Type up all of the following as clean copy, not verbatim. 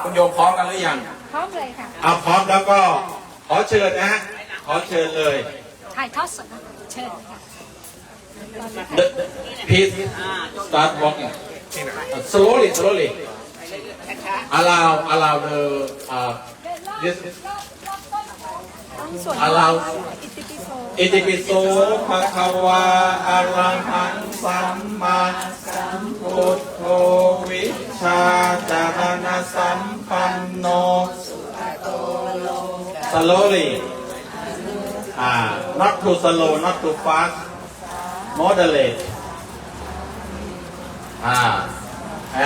คุณโยมพร้อมกันหรือยังพร้อมเลยค่ะพร้อมแล้วก็ขอเชิญนะฮะขอเชิญเลยถ่ายทอดสดเชิญค่ะ Please start walking slowly allow the this allow อิติปิโสภะคะวาอะระหังสัมมาสัมพุทโธวิชาจารณะสัมปันโน slowly not too slow not too fast moderate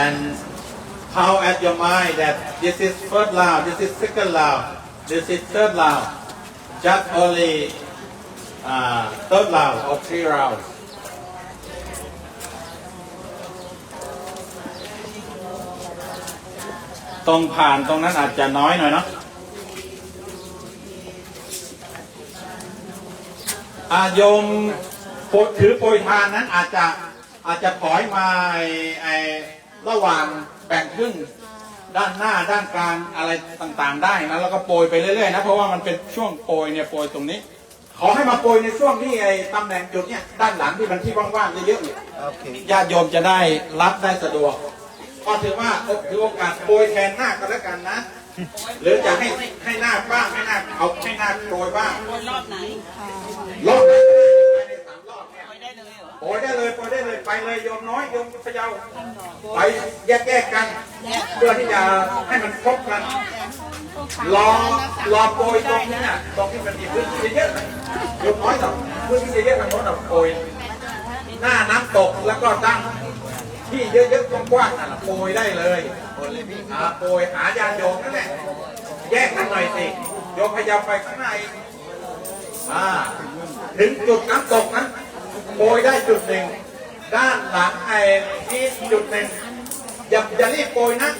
and count at your mind that this is first round this is second round this is third round just only third round or 3 roundsตรงผ่านตรงนั้นอาจจะน้อยหน่อยเนาะโยมถือโปรยทานนั้นอาจจะถอยมาระหว่างแบ่งครึ่งด้านหน้าด้านกลางอะไรต่างๆได้นะแล้วก็โปรยไปเรื่อยๆนะเพราะว่ามันเป็นช่วงโปรยเนี่ยโปรยตรงนี้ขอให้มาโปรยในช่วงที่ตำแหน่งจุดเนี่ยด้านหลังที่มันที่ว่างๆเยอะๆญาติโยมจะได้รับได้สะดวกก็ถือว่าถือโอกาสโปรยแทนหน้าก็แล้วกันนะหรือจะให้หน้าบ้างให้หน้าเอาให้หน้าโปรยบ้างรอบไหนรอบไหนภายใน3 รอบเนี่ยโปรยได้เลยไปเลยโยมน้อยโยมพะเยาไปแยกกันเพื่อที่จะให้มันครบกันรอโปรยตรงนี้น่ะตรงที่มันมีพื้นที่เยอะๆโยมน้อยกับพื้นที่เยอะๆทางโน้นโปรยหน้าน้ำตกแล้วก็ตั้งที่เยอะๆกว้างๆน่ะโปรยได้เลยโปรยหาญาติโยมนั่นแหละแยกกันหน่อยสิโยมพยายามไปข้างในถึงจุดน้ำตกนั้นโปรยได้จุดหนึ่งด้านหลังที่จุดหนึ่งอย่ารีบโปรยนะ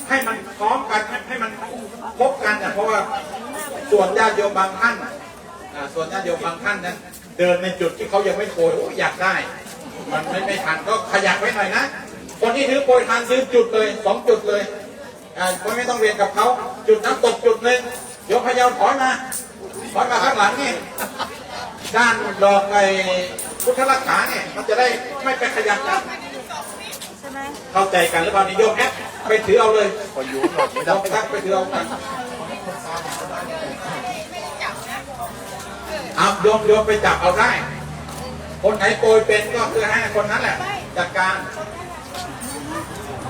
ให้มันพร้อมกันให้มันพบกันเพราะว่าส่วนญาติโยมบางท่านนั้นเดินในจุดที่เขายังไม่โปรยอยากได้มันไม่ทันก็ขยับไว้หน่อยนะคนที่ถือโปรยทานซื้อจุดเลย2 จุดเลยไม่ต้องเรียนกับเขาจุดน้ำตกจุดหนึ่งโยมพยายามถอยมาข้างหลังนี่ด้านดอกพุทธลักษณะเนี่ยมันจะได้ไม่ไปขยับนะเข้าใจกันหรือเปล่านิยมไปถือเอาเลยพออยู่หลบไม่ได้ไปถือเอากันโยมไปจับเอาได้คนไหนโปรยเป็นก็คือให้คนนั้นแหละจัดการ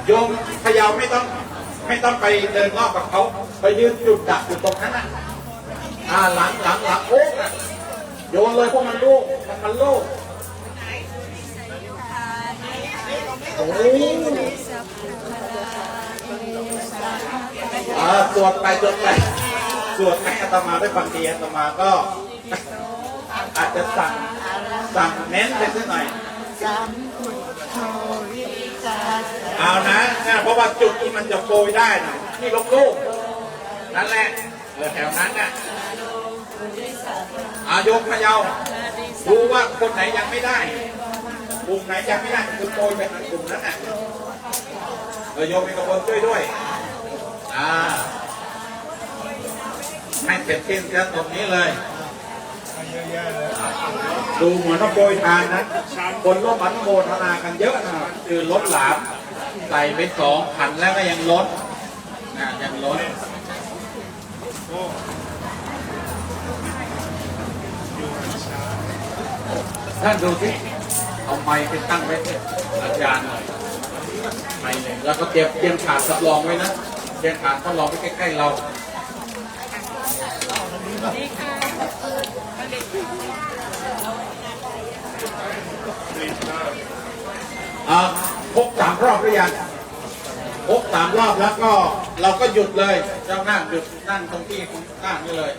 โยมพยายามไม่ต้องไปเดินรอบกับเขาไปยืนจุดดักอยู่ตรงนั้นน่ะหลังโค้งน่ะโยนเลยพวกมันลูกโอ้สวดไปสวดให้อาตมาได้บางทีอาตมาก็อาจจะสั่งเน้นไปสักหน่อยเอานะเพราะว่าจุดที่มันจะโปรยได้นะที่ลูกนั่นแหละแถวนั้นน่ะโยมพะเยาดูว่าคนไหนยังไม่ได้กลุ่มไหนยังไม่ได้คือโปรยไปทางกลุ่มนั้นน่ะโยมเป็นกระบวนด้วยให้เสร็จสิ้นกันตรงนี้เลยดูเหมือนว่าโปรยทานนะคนร่วมอนุโมทนากันเยอะนะคือล้นหลามใส่ไป2 ขันแล้วก็ยังล้นท่านดูสิเอาไม้ไปตั้งไว้อาจารย์หน่อยไม้เลยแล้วก็เตรียมถาดสำรองไว้นะเตรียมถาดสำรองไว้ใกล้ๆเราครบ3 รอบหรือยังครบ3 รอบแล้วก็เราก็หยุดเลยเจ้าหน้าหยุดนั่งตรงที่ข้างนี่เลย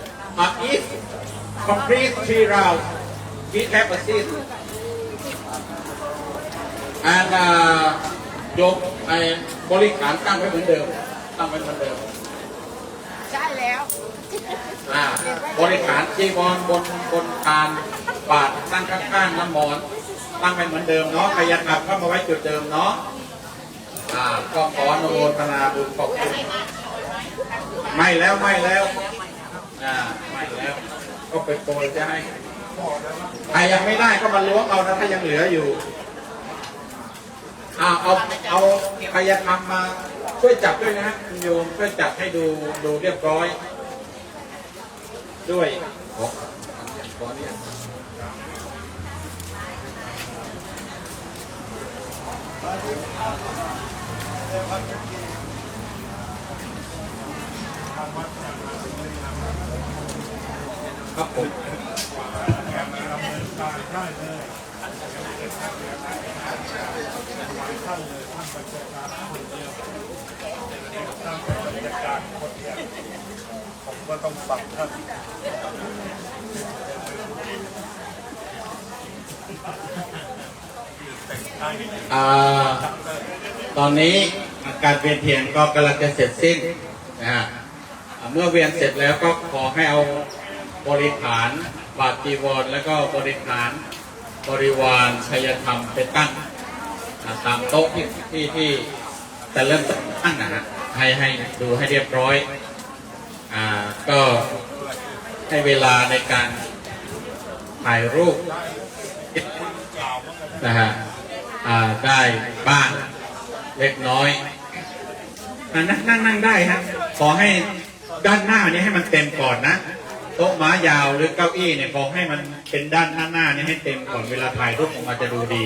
if complete 3 rounds we have a seat and ยกบริขารตั้งไว้เหมือนเดิมใช่แล้วบริขารจีวรบนคานบาทตั้งข้างๆน้ำมอนตั้งไปเหมือนเดิมเนาะขยับกลับเข้ามาไว้จุดเดิมเนาะ ก็ขออนุโมทนาบุญขอบคุณไม่แล้วไม่แล้วก็ไปโปรยจะให้ใครยังไม่ได้ก็มาล้วงเอานะถ้ายังเหลืออยู่เอาใครจะทำมาช่วยจับด้วยนะฮะคุณโยมช่วยจับให้ดูเรียบร้อยด้วยขอเนี่ยครับผมผมก็ต้องฟังท่านตอนนี้การเวียนเทียนก็กำลังจะเสร็จสิ้นนะฮะเมื่อเวียนเสร็จแล้วก็ขอให้เอาบริขารบาตรจีวรแล้วก็บริขารบริวารชัยธรรมไปตั้งตามโต๊ะที่แต่เริ่มตั้งนะฮะให้ดูให้เรียบร้อยก็ให้เวลาในการถ่ายรูปนะฮะได้บ้างเล็กน้อยนั่งได้ฮะขอให้ด้านหน้านี้ให้มันเต็มก่อนนะโต๊ะม้ายาวหรือเก้าอี้เนี่ยขอให้มันเป็นด้านหน้านี้ให้เต็มก่อนเวลาถ่ายรูปออกมาจะดูดี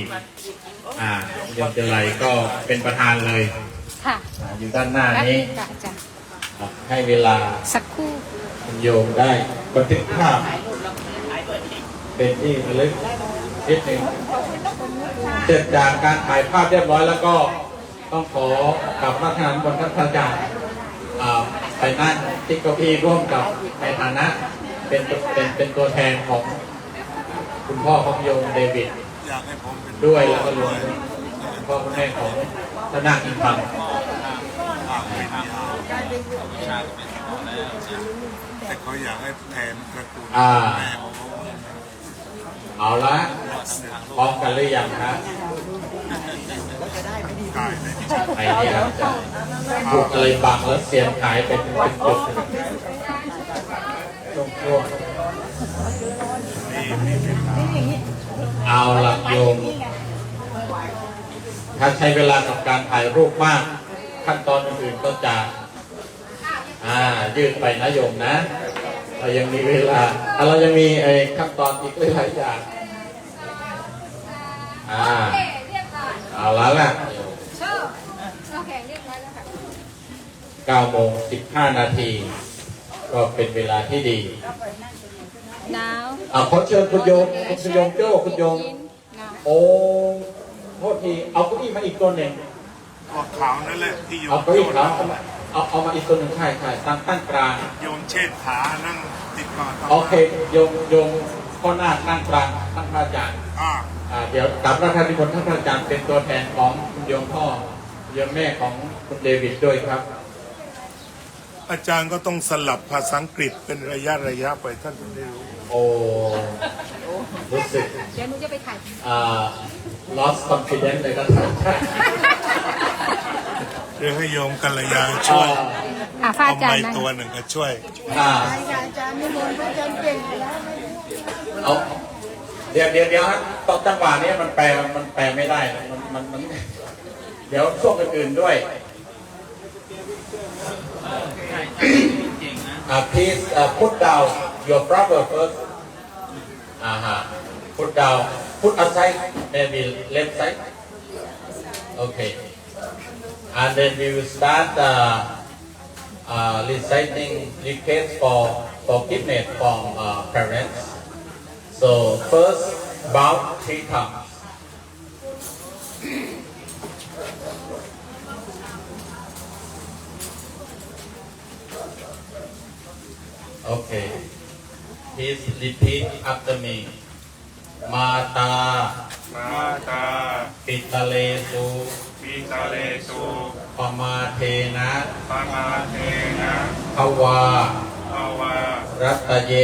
โยมเจริญก็เป็นประธานเลย ค่ะ อยู่ด้านหน้านี้ ค่ะอาจารย์ ให้เวลา สักครู่ คุณโยมได้บันทึกภาพเป็นที่ระลึกนิดหนึ่งเสร็จจากการถ่ายภาพเรียบร้อยแล้วก็ต้องขอกราบพระท่านบนท่านพระอาจารย์ไปนั่งที่เก้าอี้ร่วมกับในฐานะเป็นตัวแทนของคุณพ่อของโยมเดวิด อยากให้ผมเป็น ด้วยแล้วก็รวมถึงคุณพ่อคุณแม่ของท่านนาคอินทร์แต่เขาอยากให้แทนตระกูลแม่ของเขา เอาละพร้อมกันหรือยังครับ ตายเลย ไอเนี่ยจะบุกอะไรบังแล้วเสียงหายเป็นจุดช่วงเอาละโยมถ้าใช้เวลากับการถ่ายรูปมากขั้นตอนอื่นๆก็จะยืดไปนะโยมนะเรายังมีเวลาเรายังมีขั้นตอนอีกหลายอย่างเอาแล้วล่ะ9 โมง 15 นาทีก็เป็นเวลาที่ดีขอเชิญคุณโยมโจ้คุณโยมโอ้โทษทีเอาเก้าอี้มาอีกตัวหนึ่ง ออกขาวนั่นแหละที่โย เอา ม เก้าอี้ขาวเอามาอีกตัวหนึ่งใช่ตั้งกลาง โยมเชษฐานั่งติดก่อน โอเคโยมข้อหน้าตั้งกลางตั้งพระอาจารย์เดี๋ยวกลับพระท่านที่คนท่านพระอาจารย์เป็นตัวแทนของคุณโยมพ่อโยมแม่ของคุณเดวิดด้วยครับ อาจารย์ก็ต้องสลับภาษาอังกฤษเป็นระยะไปท่านจะได้รู้ โอ้รู้สึก เดี๋ยวหนูจะไปถ่าย lost confidence เลยก็ได้ เดี๋ยวให้โยมกัลยาช่วย พระ เอา อาจาร ไม้ ย์นะ ตัวหนึ่งก็ช่วย เอาเดี๋ยวฮะตอนจังหวะนี้มันแปลไม่ได้มันเดี๋ยวช่วงอื่นๆด้วยplease put down your brother first put down put aside maybe left side okay and then we will start reciting requests for forgiveness from parents so first bow 3 times okay please repeat after me มาตา มาตา ปิตะเลสุ ปิตาเลสุ ปมาเทนะ ปามาเทนะ ภวา ภาวา รัตเย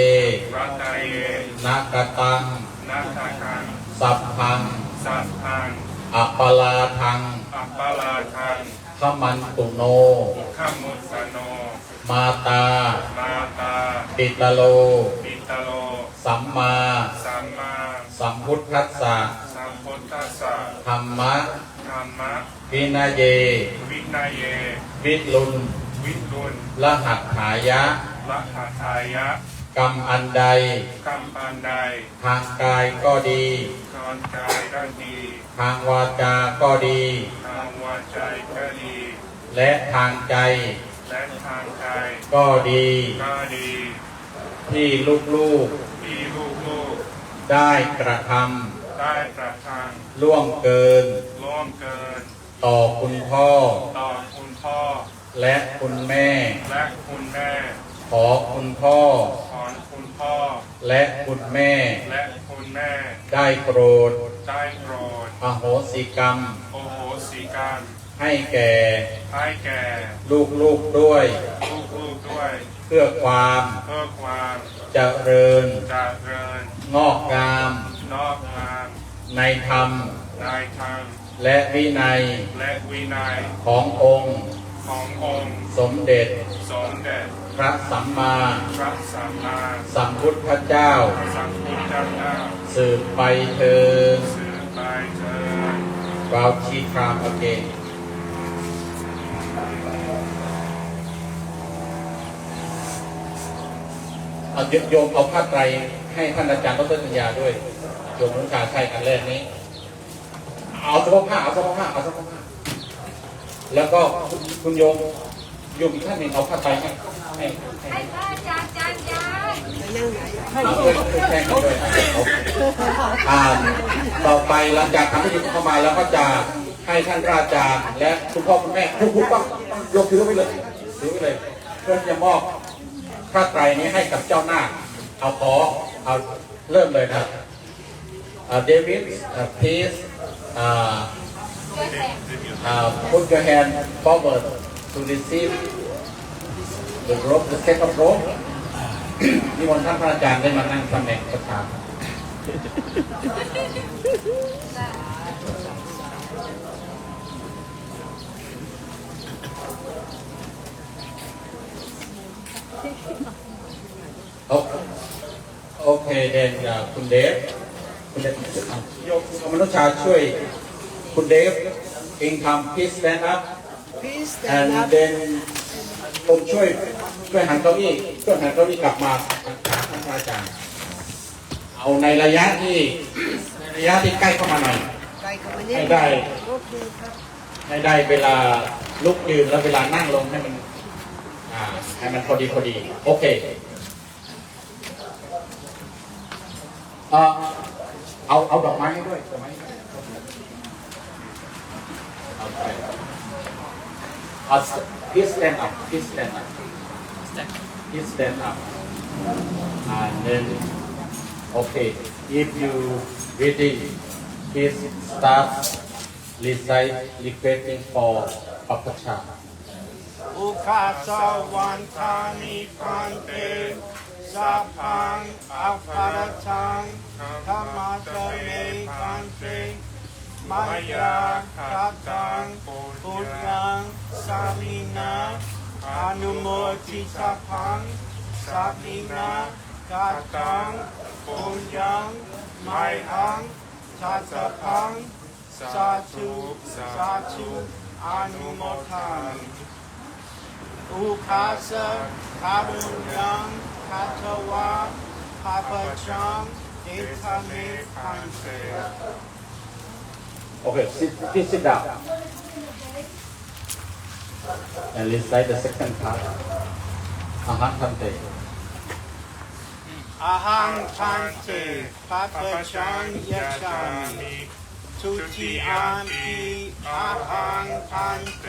รัตเย นักตัง นัทคัง สัพพัง สัพพัง อัปปลาทัง อัปปลาทัง ขมันตุโน ขมุสโน มาตา มาตา ติตโล ปิตโล สัมมา สัมมา สัมพุทธัสสะ สัมพุทธัสสะ ธรรมะ ธรรมะ วินัยเย วินัยเย วิรุณ วิรุณ รหัตถายะ ละหทายะ กรรมอันใด กำปันใด ทางกายก็ดี ทางกายก็ดี ทางวาจาก็ดี ทางวาจาก็ดี และทางใจ และทางกาย ก็ดี ก็ดี ที่ลูก ที่ลูก ๆได้กระท ๆได้กระท ำล่วงเกิน ำล่วงเกิน ต่อคุณพ่อ ต่อคุณพ่อ และคุณแม่ และคุณแม่ ขอคุณพ่อ ขอคุณพ่อ และคุณแม่ และคุณแม่ ได้โปรด ได้โปรด อโหสิกรรม โอโหสิกรรม ให้แก่ ให้แก่ ลูกๆด้วย ลูกๆด้วย เพื่อความ เพื่อความ เจริญ เจริญ งอกงาม นอกงาม ในธรรม ในธรรม และวินัย และวินัย ขององค์ ขององค์ สมเด็จ สมเด็จ พระสัมมา พระสัมมา สัมพุทธเจ้า สัมพุทธเจ้า สืบไปเถิด สื่อไปเถิด While she came again เอาโยมเอาผ้าไตรให้ท่านอาจารย์ดรปัญญาด้วยโยมนุชาใช่กันแรกนี้ เอาเฉพาะผ้าเอาเฉพาะผ้าเอาเฉพาะผ้าแล้วก็คุณโยมอีกท่านหนึ่งเอาผ้าไตรให้ ให้พระอาจารย์จานยาย เอาเพื่อนแข่งกันด้วยต่อไปหลังจากทำพิธีเข้ามาแล้วก็จะให้ท่านพระอาจารย์และคุณพ่อคุณแม่ทุกๆต้องยกถือไว้เลยถือไว้เลย เพื่อจะมอบพระไตรนี้ให้กับเจ้าหน้าเอาเริ่มเลยนะเดวิดplease put your hand forward to receive the rope the second rope นิมนต์ท่านพระอาจารย์ได้มานั่งตำแหน่งประธานโอเคเดนคุณเดฟโยมมนุษย์ชาช่วยคุณเดฟอิงคำ please stand up and then ผมช่วยหันเก้าอี้กลับมาท่านอาจารย์เอาในระยะที่ใกล้เข้ามาหน่อยให้ได้เวลาลุกยืนแล้วเวลานั่งลงให้มันพอดีโอเคเอาดอกไม้ให้ด้วยดอกไม้please stand up please stand up please stand up and then okay if you ready please start requesting for Papacha อุคาสวันทานิพันเตสัพพังอัปปะระชังธรรมะเสเมพันเตมายาคัตตังปุญญังสามินาอนุโมทิสัพพังสามินาคัตตังปุญญังไมหังทัสสะพังสาธุอนุโมทันอุคาสะคารุยังคาทวะพาปะชังเอทาเมพันเต Okay, please sit down and recite the second part. Aham Tante. อาหังพันเตพาปะชังยะชามิทุติยามปีอาหังพันเต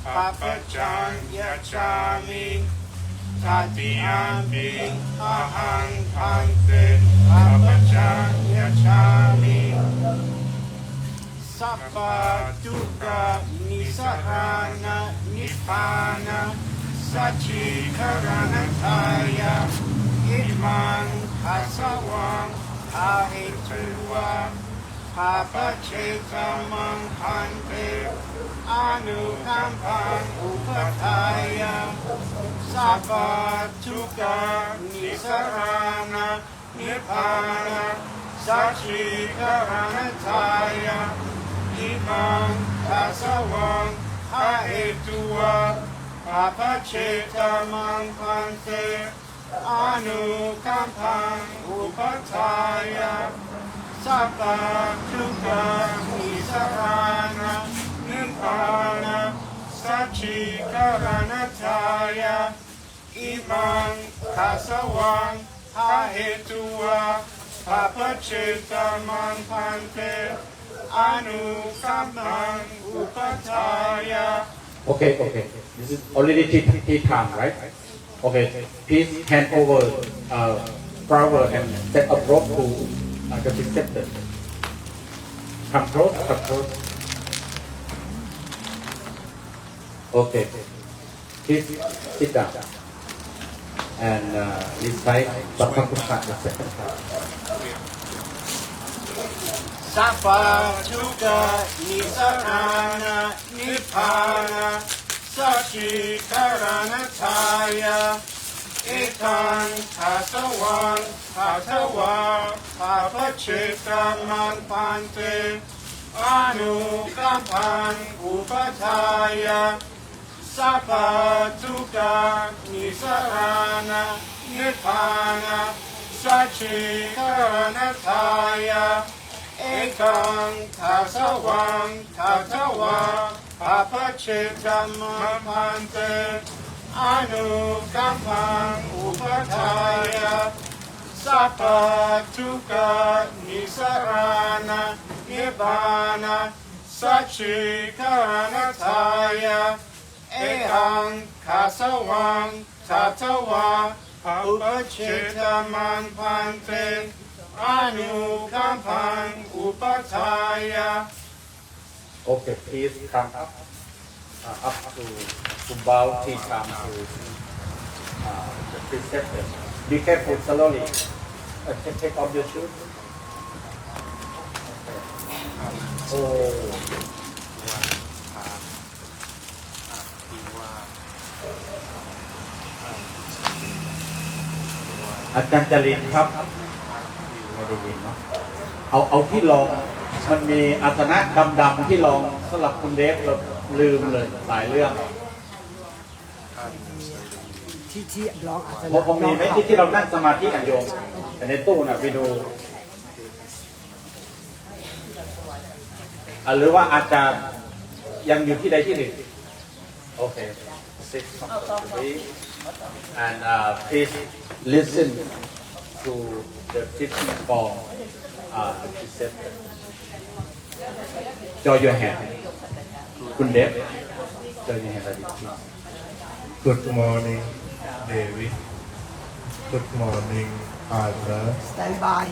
พาปะชังยะชามิตติยามปีอาหังพันเตพาปะชังยะชามิสัพพะทุกขนิสรณะนิพพานะสัจจิคารนัตถายะอิมังคัสสวังอาหิตุวะภ าปะเชตามังพันเตอนุคัมปังอุปทายาสัพพะทุกขานิสรณะนิพพานะสัจฉิกรณทายาอิมังทัสสวังหะเหตุวะปาปะเชตามังพันเตอนุคัมปังอุปทายาสัพพะทุกขานิสรณะนิพพานะสัจฉิกรณทายาอิมังทัสสวังหะเหตุวะปาปะเชตามังพันเตอนุคัมปังอุปทายา Okay, okay. This is already tea time, right? Okay. Please hand over flower and set up rope to the receptor. Come close, come close. Okay. Please sit down and recite Bappakusa the second time. สัพพะทุกขานิสรณะนิพพานะสัจฉิกรณทายาเอตังทัสสวังทัสสวะปาปะเชตามังพันเตอนุคัมปังอุปทายาสัพพะทุกขานิสรณะนิพพานะสัจฉิกรณทายาเอกังทัสสวังทัสสวะปาปะเชตามังพันเตอนุคัมปังอุปทายาสัพพะทุกขานิสรณะนิพพานะสัจฉิกรณทายาเอหังทัสสวังทัสสวะปาปะเชตามังพันเตอนุคัมปังอุปทายา Okay, please come up to bow tea time to the preceptor. Be careful, slowly. Take off your shoes. Oh. Ajahn Jalin ครับไม่ได้ยินเนาะเอาที่รองมันมีอาสนะดำๆที่รองสำหรับคุณเดฟเราลืมเลยหลายเรื่อง ที่ร้องอาจจะ ผมมีไหมที่เรานั่งสมาธิกันโยมแต่ในตู้น่ะไปดูหรือว่าอาจารย์ยังอยู่ที่ใดที่หนึ่งโอเค sit comfortably and please listen to the teaching from the preceptor. Join your hand. คุณเดฟ Join your hand, please. Good morning, David. Good morning, Arthur. สแตนบาย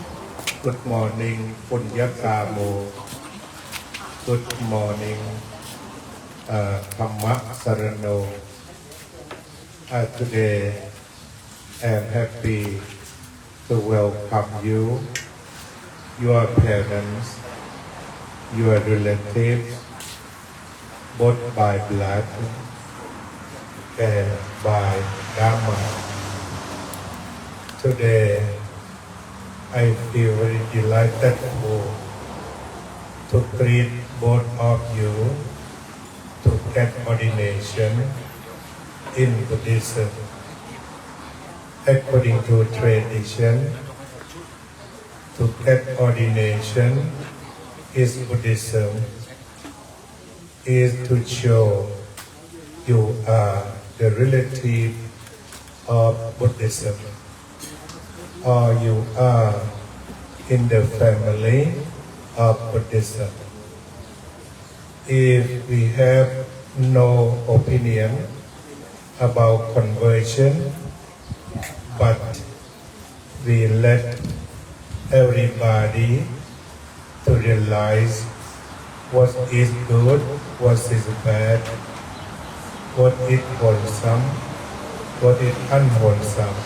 Good morning, Punyakamo. Good morning, Dhamma Sarano. Today, I am happy to welcome you, your parents, your relatives, both by blood and by Dharma. Today, I feel very delighted to greet both of you to get ordination in Buddhism. According to tradition, to get ordination is Buddhism, is to show you are the relative of Buddhism, or you are in the family of Buddhism. If we have no opinion about conversion, but we let everybody to realize what is good, what is bad, what is wholesome, what is unwholesome,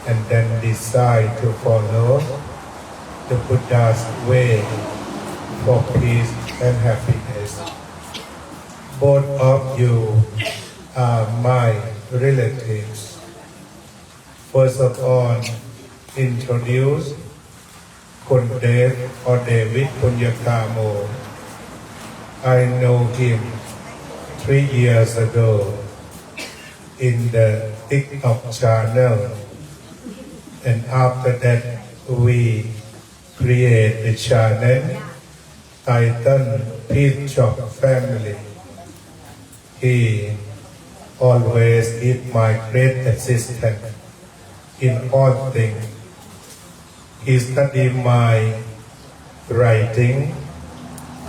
and then decide to follow the Buddha's way for peace and happiness. Both of you are my relatives. First of all, introduce Kun Dev or David Punyakamo. I know him 3 years ago in the TikTok channel, and after that we create the channel titled Peace Shop Family. He always is my great assistant in all things. He studied my writing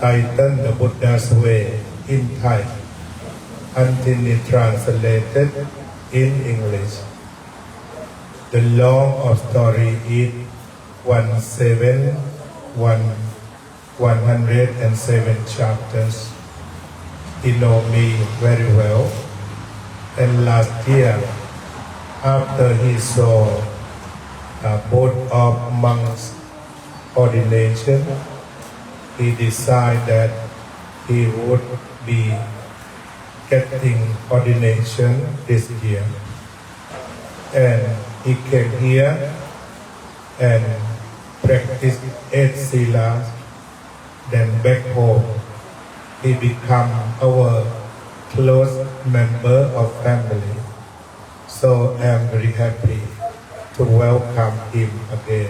titled The Buddha's Way in Thai until it translated in English. The long of story is 107 chapters. He know me very well, and last year, after he saw both of monks' ordination, he decided that he would be getting ordination this year. And he came here and practiced 8 silas, then back home. He become our close member of family. So I'm very happy to welcome him again.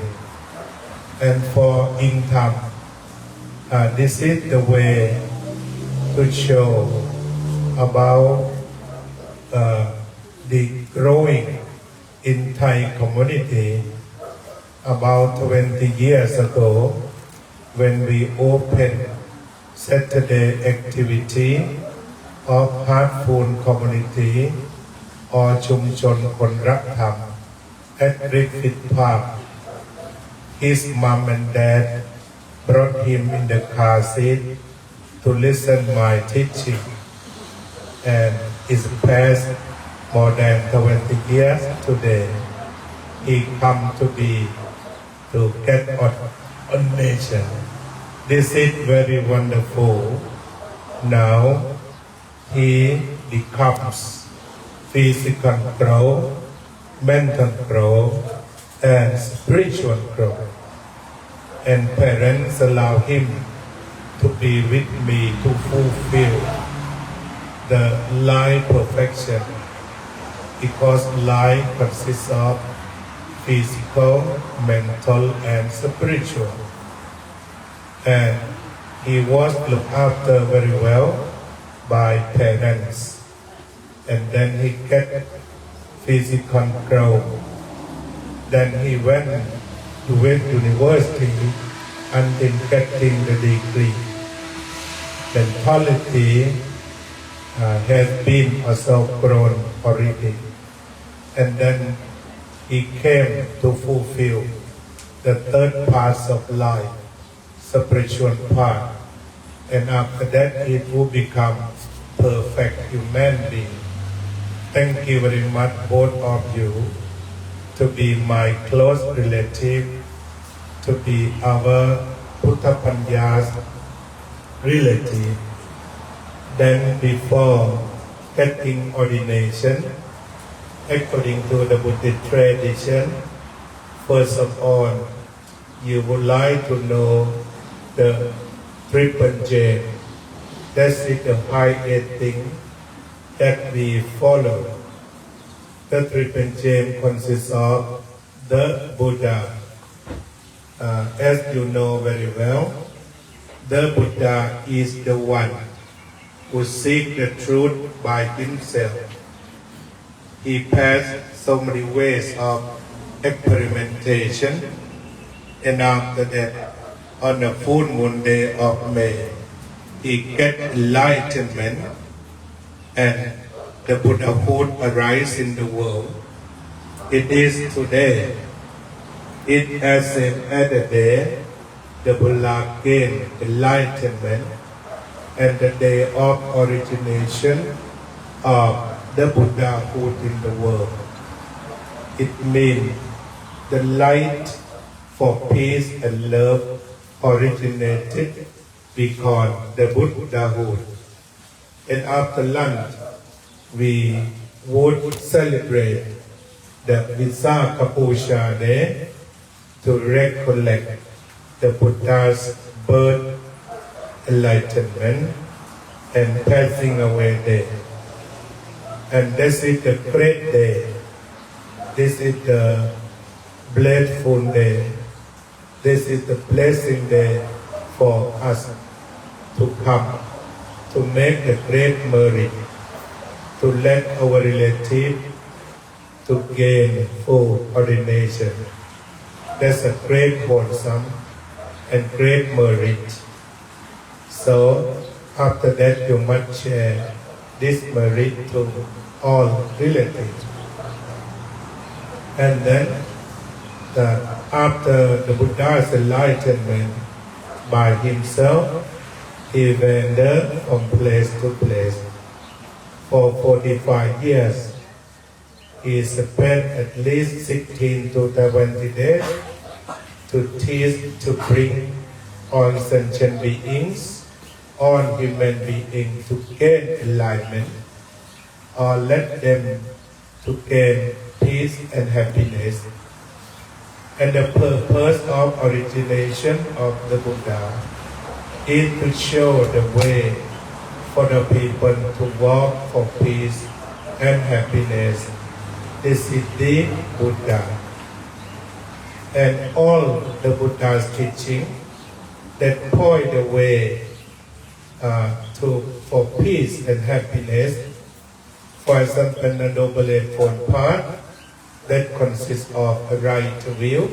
And for income, this is the way to show about the growing in Thai community. About 20 years ago, when we opened Saturday activity of Heartful Community or ชุมชนคนรักธรรม at Griffith Park, his mom and dad brought him in the car seat to listen my teaching, and it's past more than 20 years today. He come to get ordination. This is very wonderful. Now he becomes physical growth, mental growth, and spiritual growth. And parents allow him to be with me to fulfill the life perfection, because life consists of physical, mental, and spiritual. And he was looked after very well by parents. And then he get physical growth. Then he went to university until getting the degree. Mentality has been also grown already. And then he came to fulfill the third part of life, spiritual part. And after that, it will become perfect human being. Thank you very much, both of you, to be my close relative, to be our Puttha Panya's relative. Then before getting ordination, according to the Buddhist tradition, first of all, you would like to know the Triple Gem. That is the highest thing that we follow. The Triple Gem consists of the Buddha. As you know very well, the Buddha is the one who seeks the truth by himself. He passed so many ways of experimentation, and after that, on the full moon day of May, he get enlightenment, and the Buddhahood arise in the world. It is today. It as if at the day the Buddha gained enlightenment, and the day of origination of the Buddhahood in the world. It means the light for peace and love originated, we call the Buddhahood. And after lunch, we would celebrate the Visakha Day to recollect the Buddha's birth, enlightenment, and passing away day. And this is the great day. This is the blissful day. This is the blessing day for us to come, to make the great merit, to let our relative to gain full ordination. That's a great wholesome and great merit. So after that you must share this merit to all relatives. And then after the Buddha's enlightenment by himself, he wandered from place to place. For 45 years, he spent at least 16 to 20 days to teach, to bring all sentient beings, all human beings to gain enlightenment, or let them to gain peace and happiness. And the purpose of origination of the Buddha is to show the way for the people to walk for peace and happiness. This is the Buddha. And all the Buddha's teaching that point the way for peace and happiness. For example, the Noble Eightfold Path that consists of right view,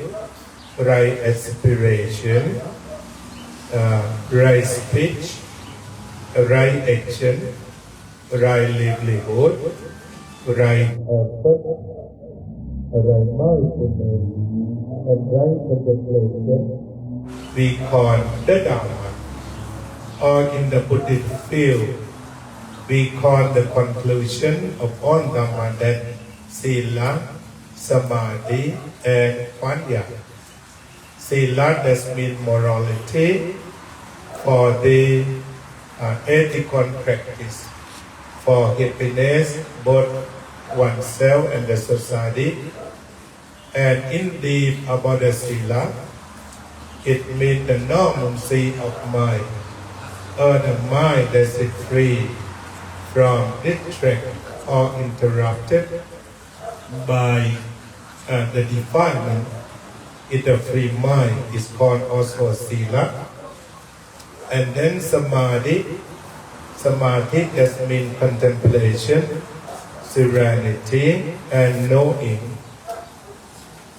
right aspiration, right speech, right action, right livelihood, right effort, right mindfulness, and right contemplation. We call the Dharma, or in the Buddhist field, we call the conclusion of all Dharma that Sila, Samadhi, and Panya. Sila does mean morality for the ethical practice, for happiness, both oneself and the society. And indeed about the Sila, it means the normalcy of mind, or the mind that is free from distract or interrupted by the defilement. In the free mind is called also Sila. And then Samadhi. Samadhi does mean contemplation, serenity, and knowing,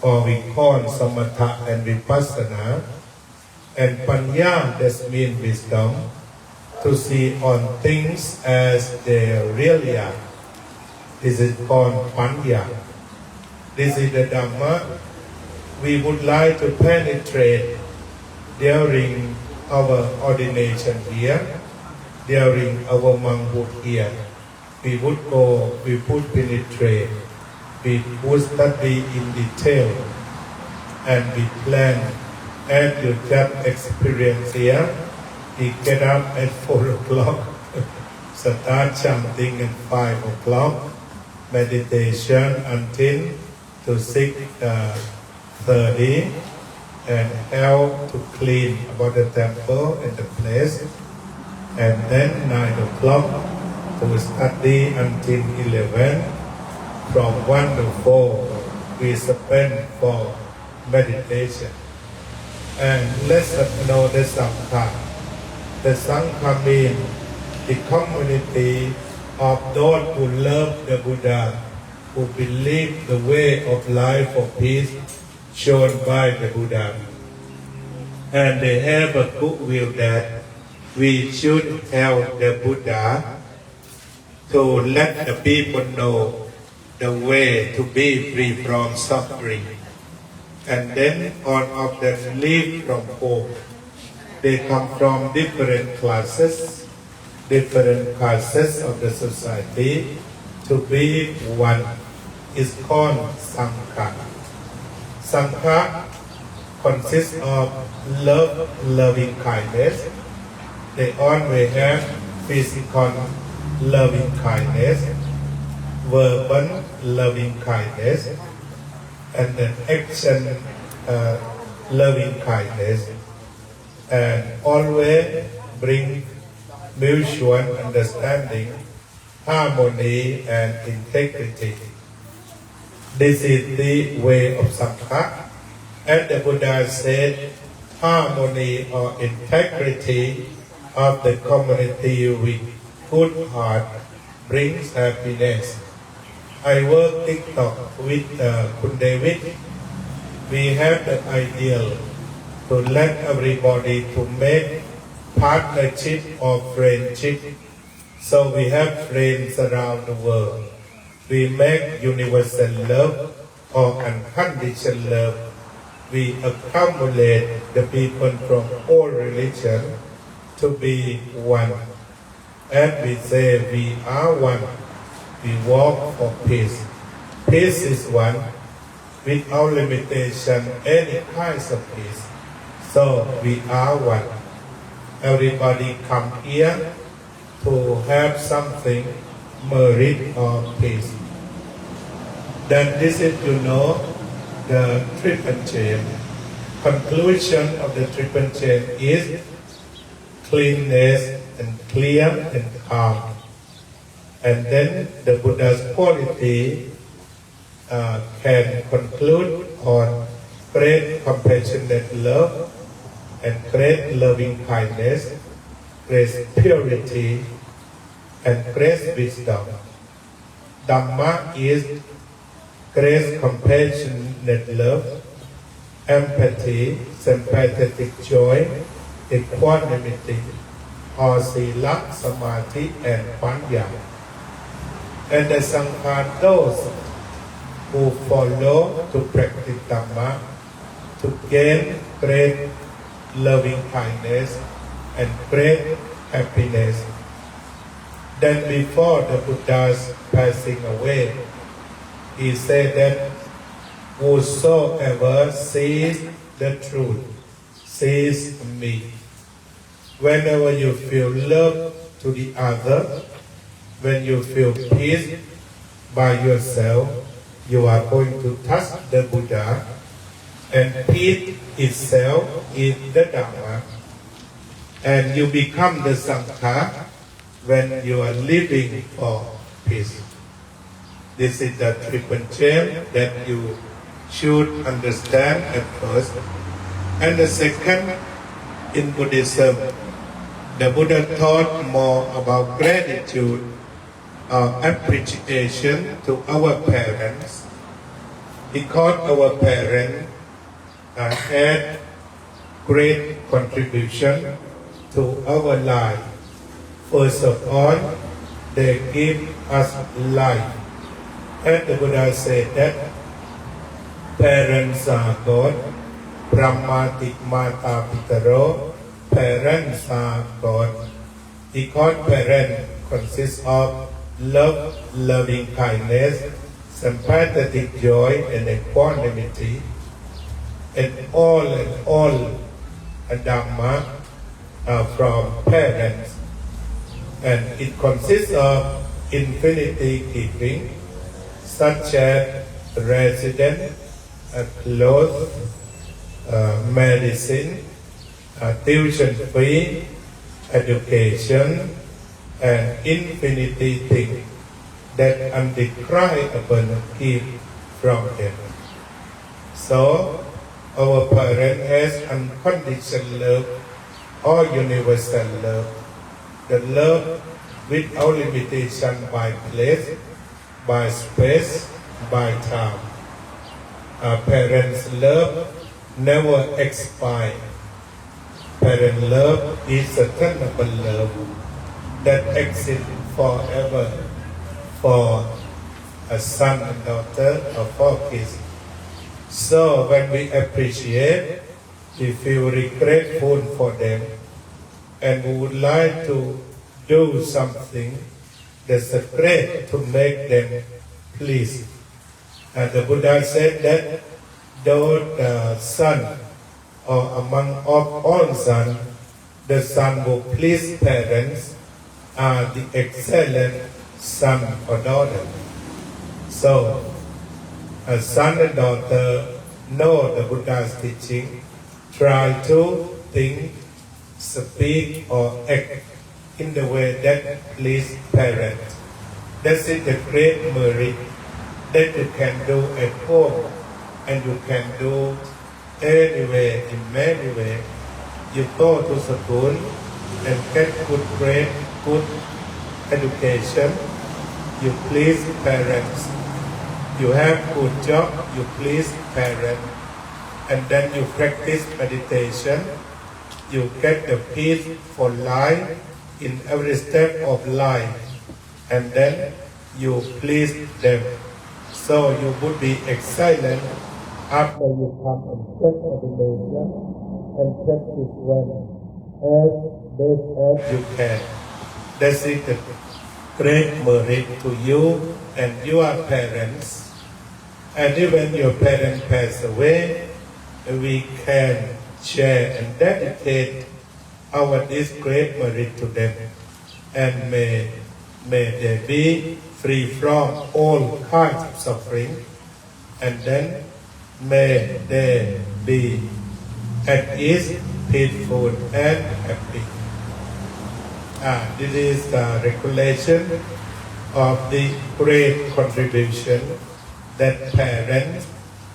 or we call Samatha and Vipassana. And Panya does mean wisdom, to see on things as they really are. This is called Panya. This is the Dhamma we would like to penetrate during our ordination here, during our monkhood here. We would penetrate, we would study in detail, and we plan. And you just experience here, we get up at 4 o'clock, start chanting at 5 o'clock, meditation until to 6:30, and help to clean about the temple and the place. And then 9 o'clock to study until 11. From 1 to 4, we spend for meditation. And let's know the Sangha. The Sangha means the community of those who love the Buddha, who believe the way of life of peace shown by the Buddha. And they have a good will that we should help the Buddha to let the people know the way to be free from suffering. And then all of them live from home. They come from different classes of the society to be one. Is called Sangha. Sangha consists of love, loving kindness. They always have physical loving kindness, verbal loving kindness, and then action loving kindness, and always bring mutual understanding, harmony, and integrity. This is the way of Sangha. And the Buddha said, harmony or integrity of the community with good heart brings happiness. I work TikTok with Kun David. We have the ideal to let everybody to make partnership or friendship. So we have friends around the world. We make universal love or unconditional love. We accumulate the people from all religions to be one. And we say we are one. We walk for peace. Peace is one. Without limitation, any kinds of peace. So we are one. Everybody come here to have something, merit or peace. Then this is, the triple chain. Conclusion of the triple chain is cleanness and clear and calm. And then the Buddha's quality can conclude on great compassionate love and great loving kindness, great purity, and great wisdom. Dhamma is great compassionate love, empathy, sympathetic joy, equanimity, or sila, samadhi, and panya. And the Sangha, those who follow to practice Dhamma, to gain great loving kindness and great happiness. Then before the Buddha's passing away, he said that whosoever sees the truth, sees me. Whenever you feel love to the other, when you feel peace by yourself, you are going to touch the Buddha, and peace itself is the Dhamma, and you become the Sangha when you are living for peace. This is the triple chain that you should understand at first. And the second, in Buddhism, the Buddha taught more about gratitude or appreciation to our parents, because our parents had great contribution to our life. First of all, they give us life. And the Buddha said that parents are God, Brahmati Mata Pitaro, parents are God. Because parents consist of love, loving kindness, sympathetic joy, and equanimity, and all Dhamma are from parents. And it consists of infinity keeping, such as residence, clothes, medicine, tuition fee, education, and infinity things that undescribable give from them. So, our parent has unconditional love or universal love. The love without limitation by place, by space, by time. Our parents' love never expires. Parent love is eternal love that exists forever for a son and daughter or for kids. So when we appreciate, we feel grateful for them, and we would like to do something that's great to make them pleased. And the Buddha said that those son or among of all sons, the son who please parents are the excellent son or daughter. So, a son and daughter know the Buddha's teaching, try to think, speak, or act in the way that please parents. That's it, the great merit that you can do at home and you can do anywhere, in many ways. You go to school and get good grade, good education. You please parents. You have good job, you please parents. And then you practice meditation. You get the peace for life in every step of life. And then you please them. So you would be excellent after you come and take meditation and practice well as best as you can. That's it, the great merit to you and your parents. And even your parents pass away, we can share and dedicate our this great merit to them. And may they be free from all kinds of suffering, and then may they be at ease, peaceful, and happy. This is the regulation of the great contribution that parents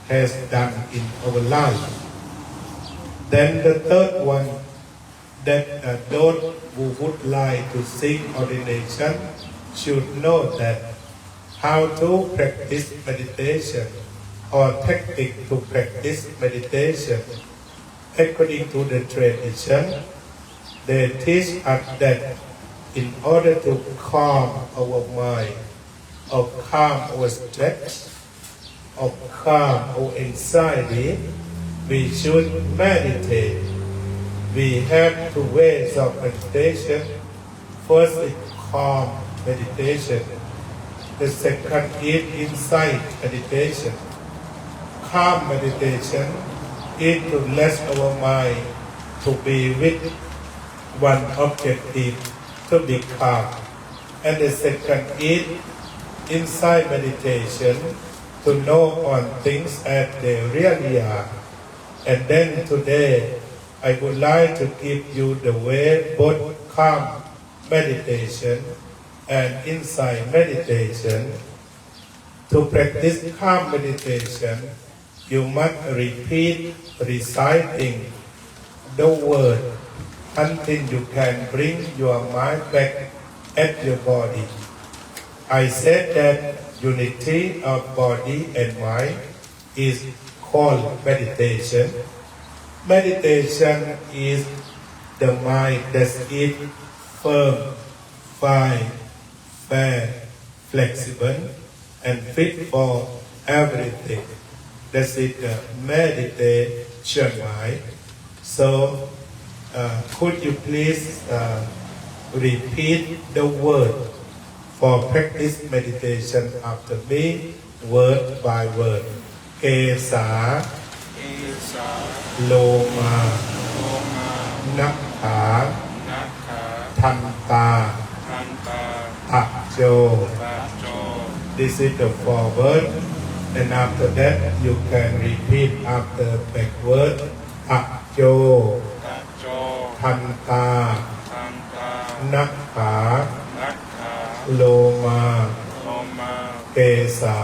has done in our life. Then the third one, that those who would like to seek ordination should know that how to practice meditation or technique to practice meditation. According to the tradition, they teach us that in order to calm our mind, or calm our stress, or calm our anxiety, we should meditate. We have two ways of meditation. First is calm meditation. The second is insight meditation. Calm meditation is to let our mind to be with one objective, to be calm. And the second is insight meditation, to know on things as they really are. And then today, I would like to give you the way both calm meditation and insight meditation. To practice calm meditation, you must repeat reciting the word until you can bring your mind back at your body. I said that unity of body and mind is called meditation. Meditation is the mind that is firm, fine, fair, flexible, and fit for everything. That's it, the meditation mind. So, could you please repeat the word for practice meditation after me, word by word. Kesa,โลมานักขาทันตาอะโจ This is the forward, and after that you can repeat after backward. อะโจทันตานักขาโลมาเกสา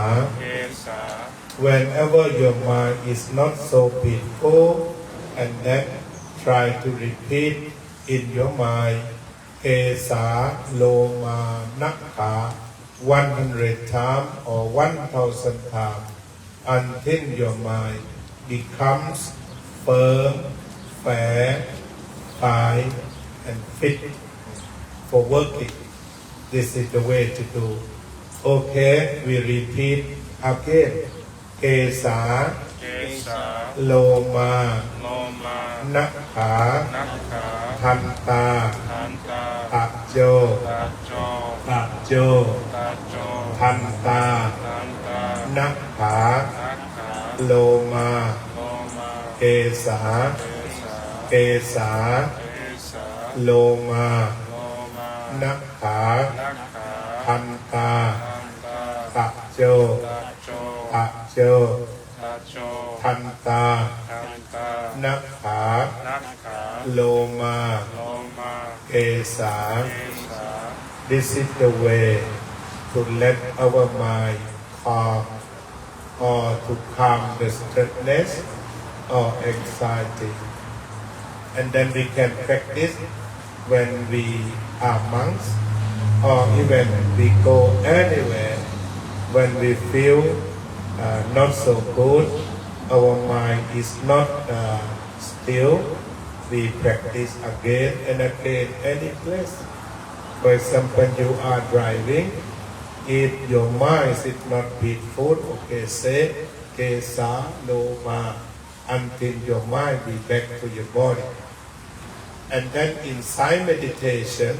Whenever your mind is not so peaceful, and then try to repeat in your mind, Kesa Loma Nakha 100 times or 1,000 times, until your mind becomes firm, fair, fine, and fit for working. This is the way to do. Okay, we repeat again. เกสาโลมานักขาทันตาอะโจอะโจทันตานักขาโลมาเกสา เกสา โลมานักขาพันตาตะโจตะโจทันตานักขาโลมาเกสา This is the way to let our mind calm or to calm the stressness or anxiety. And then we can practice when we are monks or even we go anywhere when we feel not so good, our mind is not still, we practice again and again any place. For example, you are driving, if your mind is not peaceful, okay, say Kesa Loma until your mind be back to your body. And then inside meditation,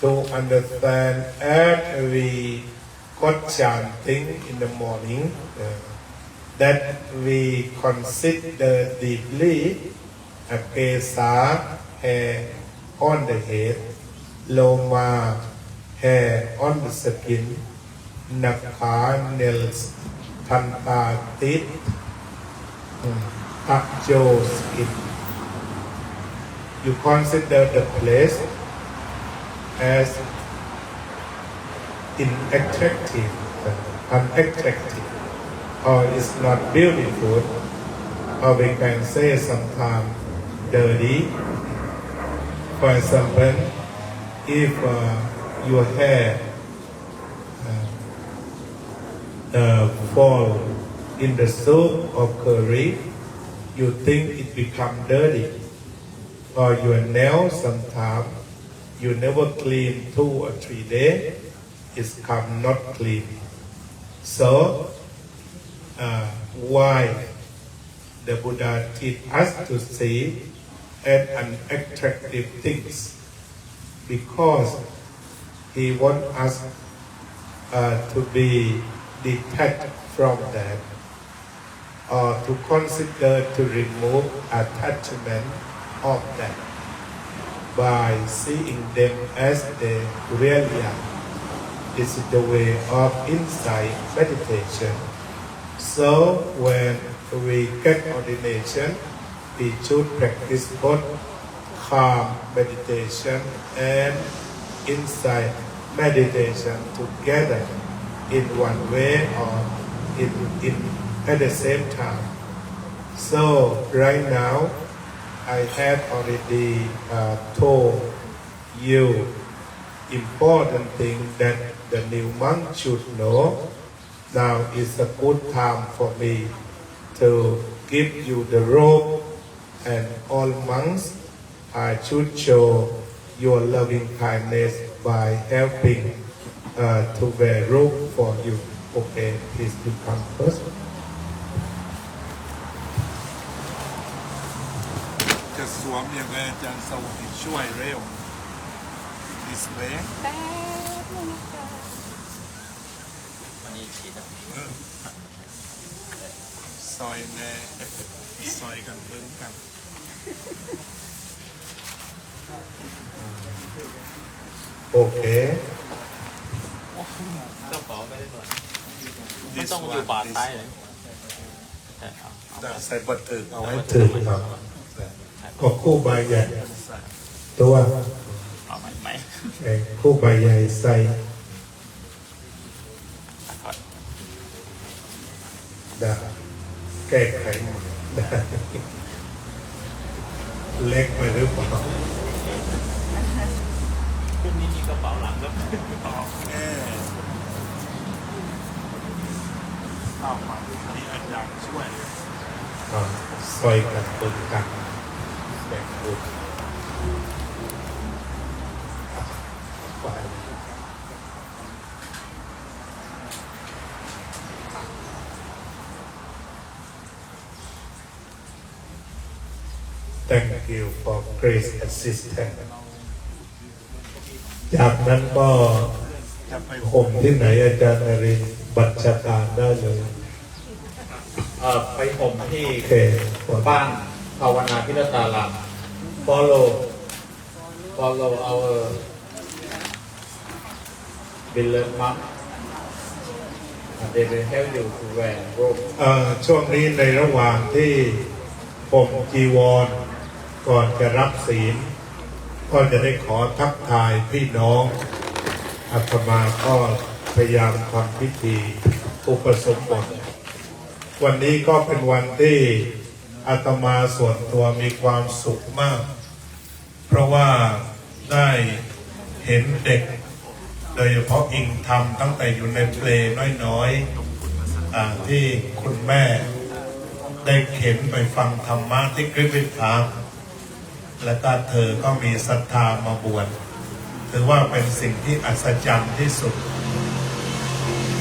to understand every God chanting in the morning, that we consider deeply a Kesa hair on the head, Loma hair on the skin, Nakha nails, Tanta teeth, Akjo skin. You consider the place as unattractive, or is not beautiful, or we can say sometimes dirty. For example, if your hair fall in the soup or curry, you think it become dirty. Or your nails sometimes you never clean 2 or 3 days, it's come not clean. So why the Buddha teach us to see as unattractive things? Because he wants us to be detached from that, or to consider to remove attachment of that by seeing them as they really are. This is the way of insight meditation. So when we get ordination, we should practice both calm meditation and insight meditation together in one way or in at the same time. So right now, I have already told you important thing that the new monk should know. Now is a good time for me to give you the robe, and all monks I should show your loving kindness by helping to wear robe for you. Okay, please you come first. จะสวมอย่างไรอาจารย์สวัสดิ์ช่วยเร็ว This way แป๊บนึงนะคะ ซอยแน่ซอยกันเพิ่มกัน Okay. ไม่ต้องอยู่ป่าใต้เลย ใส่บัตรถึกเอาไว้ ถึงครับก็คู่ใบใหญ่ตัว เอาไหม คู่ใบใหญ่ใส่ได้แก้ไขได้เล็กไปหรือเปล่า คุณนี่มีกระเป๋าหลังก็ต่อแค่เข้ามาที่อาจารย์ช่วย ซอยกันปนกันแบ่งบุญไป Thank you for grace assistance จากนั้นก็ จะไป ผมที่ไหนอาจารย์นรินทร์บัญชาการได้เลย ไปผมที่ โอเค บ้านภาวนาพิรตาราม follow our beloved monk and they will help you to wear robe ช่วงนี้ในระหว่างที่ผมจีวรก่อนจะรับศีลก็จะได้ขอทักทายพี่น้องอาตมาก็พยายามทำพิธีอุปสมบทวันนี้ก็เป็นวันที่อาตมาส่วนตัวมีความสุขมากเพราะว่าได้เห็นเด็กโดยเฉพาะอิงทำตั้งแต่อยู่ในเปลน้อยๆที่คุณแม่ได้เข็นไปฟังธรรมะที่กริฟฟิธพาร์คและก็เธอก็มีศรัทธามาบวชถือว่าเป็นสิ่งที่อัศจรรย์ที่สุด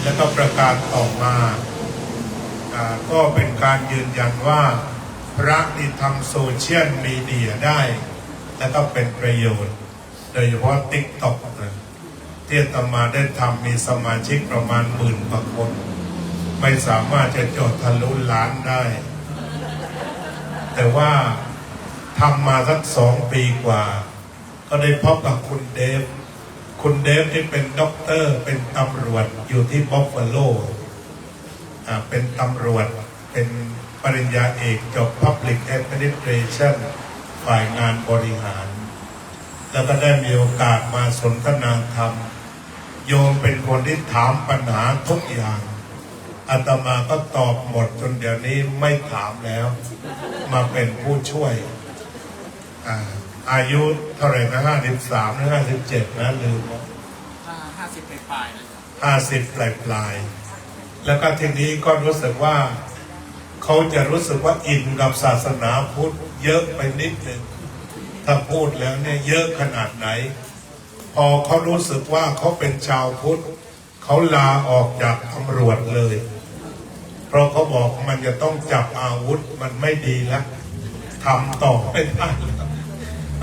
และก็ประการต่อมาก็เป็นการยืนยันว่าพระที่ทำโซเชียลมีเดียได้และก็เป็นประโยชน์โดยเฉพาะ TikTok ที่อาตมาได้ทำมีสมาชิกประมาณ10,000 กว่าคนไม่สามารถจะจดทะลุล้านได้แต่ว่าทำมาสัก2 ปีกว่าก็ได้พบกับคุณเดฟที่เป็นด็อกเตอร์เป็นตำรวจอยู่ที่บัฟฟาโลเป็นตำรวจเป็นปริญญาเอกจบ Public Administration ฝ่ายงานบริหารแล้วก็ได้มีโอกาสมาสนทนาธรรมโยมเป็นคนที่ถามปัญหาทุกอย่างอาตมาก็ตอบหมดจนเดี๋ยวนี้ไม่ถามแล้วมาเป็นผู้ช่วยอายุเท่าไหร่นะ53หรือ57นะลืม50 ปลายแล้วก็ทีนี้ก็รู้สึกว่าเขาจะรู้สึกว่าอินกับศาสนาพุทธเยอะไปนิดนึงถ้าพูดแล้วเนี่ยเยอะขนาดไหนพอเขารู้สึกว่าเขาเป็นชาวพุทธเขาลาออกจากตำรวจเลยเพราะเขาบอกมันจะต้องจับอาวุธมันไม่ดีแล้วทำต่อไม่ได้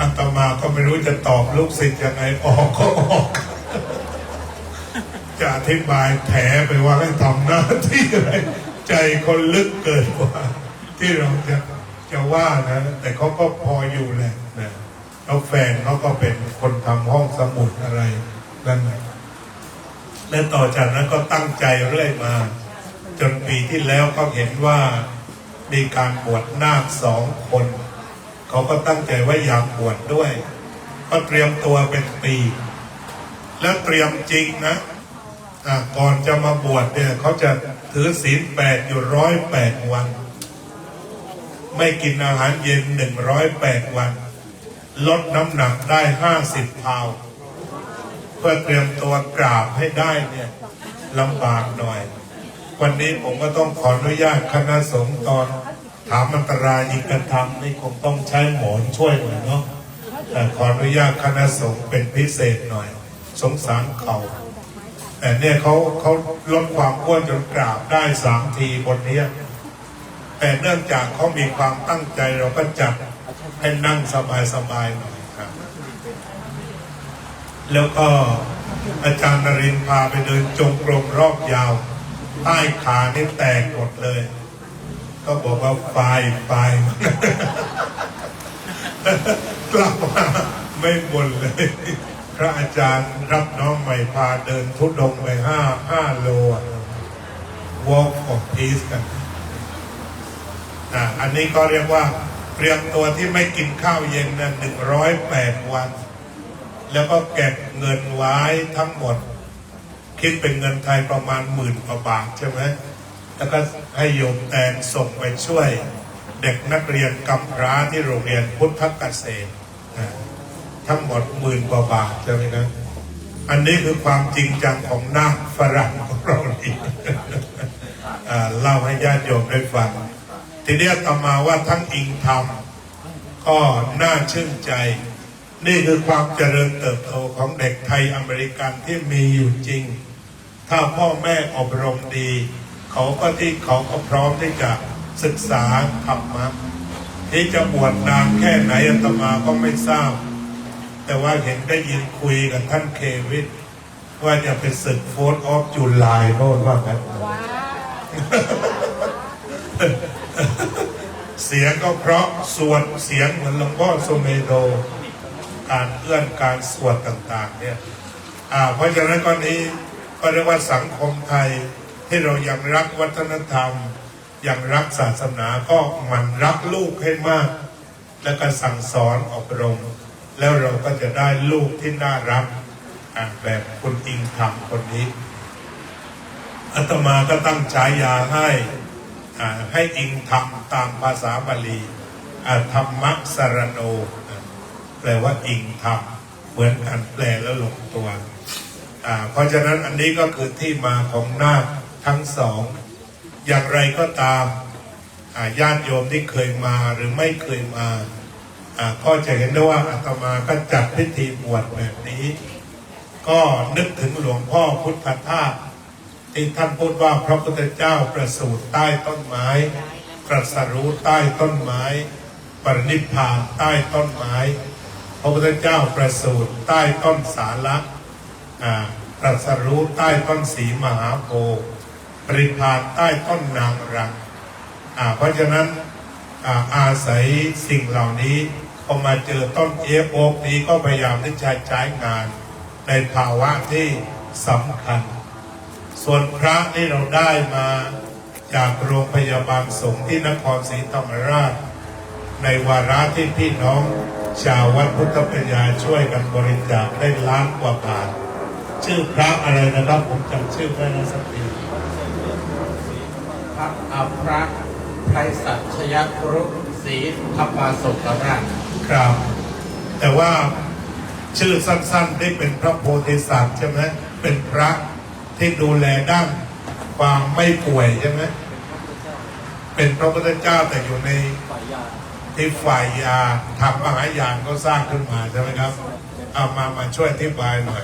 อาตมาก็ไม่รู้จะตอบลูกศิษย์ยังไงออกก็ออกจะอธิบายแผลไปว่าให้ทำหน้าที่อะไรใจคนลึกเกินกว่าที่เราจะว่านะแต่เขาก็พออยู่แหละนะแล้วแฟนเขาก็เป็นคนทำห้องสมุดอะไรนั่นและต่อจากนั้นก็ตั้งใจเรื่อยมาจนปีที่แล้วก็เห็นว่ามีการบวชนาค2 คนเขาก็ตั้งใจว่าอยากบวชด้วยก็เตรียมตัวเป็นปีแล้วเตรียมจริงนะก่อนจะมาบวชเนี่ยเขาจะถือศีล8อยู่108 วันไม่กินอาหารเย็น108 วันลดน้ำหนักได้50 พาวเพื่อเตรียมตัวกราบให้ได้เนี่ยลำบากหน่อยวันนี้ผมก็ต้องขออนุญาตคณะสงฆ์ตอนถามอันตรายอีกธรรมนี่คงต้องใช้หมอนช่วยหน่อยเนาะแต่ขออนุญาตคณะสงฆ์เป็นพิเศษหน่อยสงสารเขาแต่เนี่ยเขาลดความอ้วนจนกราบได้3 ทีบนนี้แต่เนื่องจากเขามีความตั้งใจเราก็จัดให้นั่งสบายๆหน่อยครับแล้วก็อาจารย์นรินทร์พาไปเดินจงกรมรอบยาวใต้ขานี่แตกหมดเลยก็บอกว่าไฟกลับมาไม่บ่นเลยพระอาจารย์รับน้องใหม่พาเดินทุดงไป5 โลwalk of peace กันอันนี้ก็เรียกว่าเตรียมตัวที่ไม่กินข้าวเย็นนะ108 วันแล้วก็เก็บเงินไว้ทั้งหมดคิดเป็นเงินไทยประมาณ10,000 กว่าบาทใช่ไหมแล้วก็ให้โยมแตนส่งไปช่วยเด็กนักเรียนกำพร้าที่โรงเรียนพุทธเกษตรทั้งหมด10,000 กว่าบาทใช่ไหมนะอันนี้คือความจริงจังของนาคฝรั่งของเราเองเล่าให้ญาติโยมได้ฟังทีนี้ต่อมาว่าทั้งอิงธรรมก็น่าชื่นใจนี่คือความเจริญเติบโตของเด็กไทยอเมริกันที่มีอยู่จริงถ้าพ่อแม่อบรมดีเขาก็พร้อมที่จะศึกษาธรรมะที่จะบวชนานแค่ไหนอาตมาก็ไม่ทราบแต่ว่าเห็นได้ยินคุยกับท่านเควินว่าจะไปศึก4th of July โน่นว่ากัน เสียงก็เพราะสวดเสียงเหมือนหลวงพ่อโสเมโดการเอื้อนการสวดต่างๆเนี่ยเพราะฉะนั้นก็นี้ก็เรียกว่าสังคมไทยที่เรายังรักวัฒนธรรมยังรักศาสนาก็หมั่นรักลูกให้มาก แล้วก็สั่งสอนอบรมแล้วเราก็จะได้ลูกที่น่ารักแบบคุณอิงธรรมคนนี้อาตมาก็ตั้งฉายาให้อิงธรรมตามภาษาบาลีธรรมสรโนแปลว่าอิงธรรมเหมือนกันแปลแล้วลงตัวเพราะฉะนั้นอันนี้ก็คือที่มาของนาคทั้งสองอย่างไรก็ตามญาติโยมที่เคยมาหรือไม่เคยมาก็จะเห็นได้ว่าอาตมาก็จัดพิธีบวชแบบนี้ก็นึกถึงหลวงพ่อพุทธทาสที่ท่านพูดว่าพระพุทธเจ้าประสูติใต้ต้นไม้ตรัสรู้ใต้ต้นไม้ปรินิพพานใต้ต้นไม้พระพุทธเจ้าประสูติใต้ต้นสาละตรัสรู้ใต้ต้นสีมหาโพธิ์ปรินิพพานใต้ต้นนางรังเพราะฉะนั้นอาศัยสิ่งเหล่านี้พอมาเจอต้นเอฟโอ๊กนี้ก็พยายามที่จะใช้งานในภาวะที่สำคัญส่วนพระที่เราได้มาจากโรงพยาบาลสงฆ์ที่นครศรีธรรมราชในวาระที่พี่น้องชาววัดพุทธปัญญาช่วยกันบริจาคได้ล้านกว่าบาทชื่อพระอะไรนะครับผมจำชื่อไม่ได้สักทีพระไพศาลชยครุศรีธรรมโสกราชครับแต่ว่าชื่อสั้นๆได้เป็นพระโพธิสัตว์ใช่ไหมเป็นพระที่ดูแลด้านความไม่ป่วยใช่ไหมเป็นพระพุทธเจ้าแต่อยู่ในที่ฝ่ายยาทำมหายานก็สร้างขึ้นมาใช่ไหมครับเอามาช่วยอธิบายหน่อย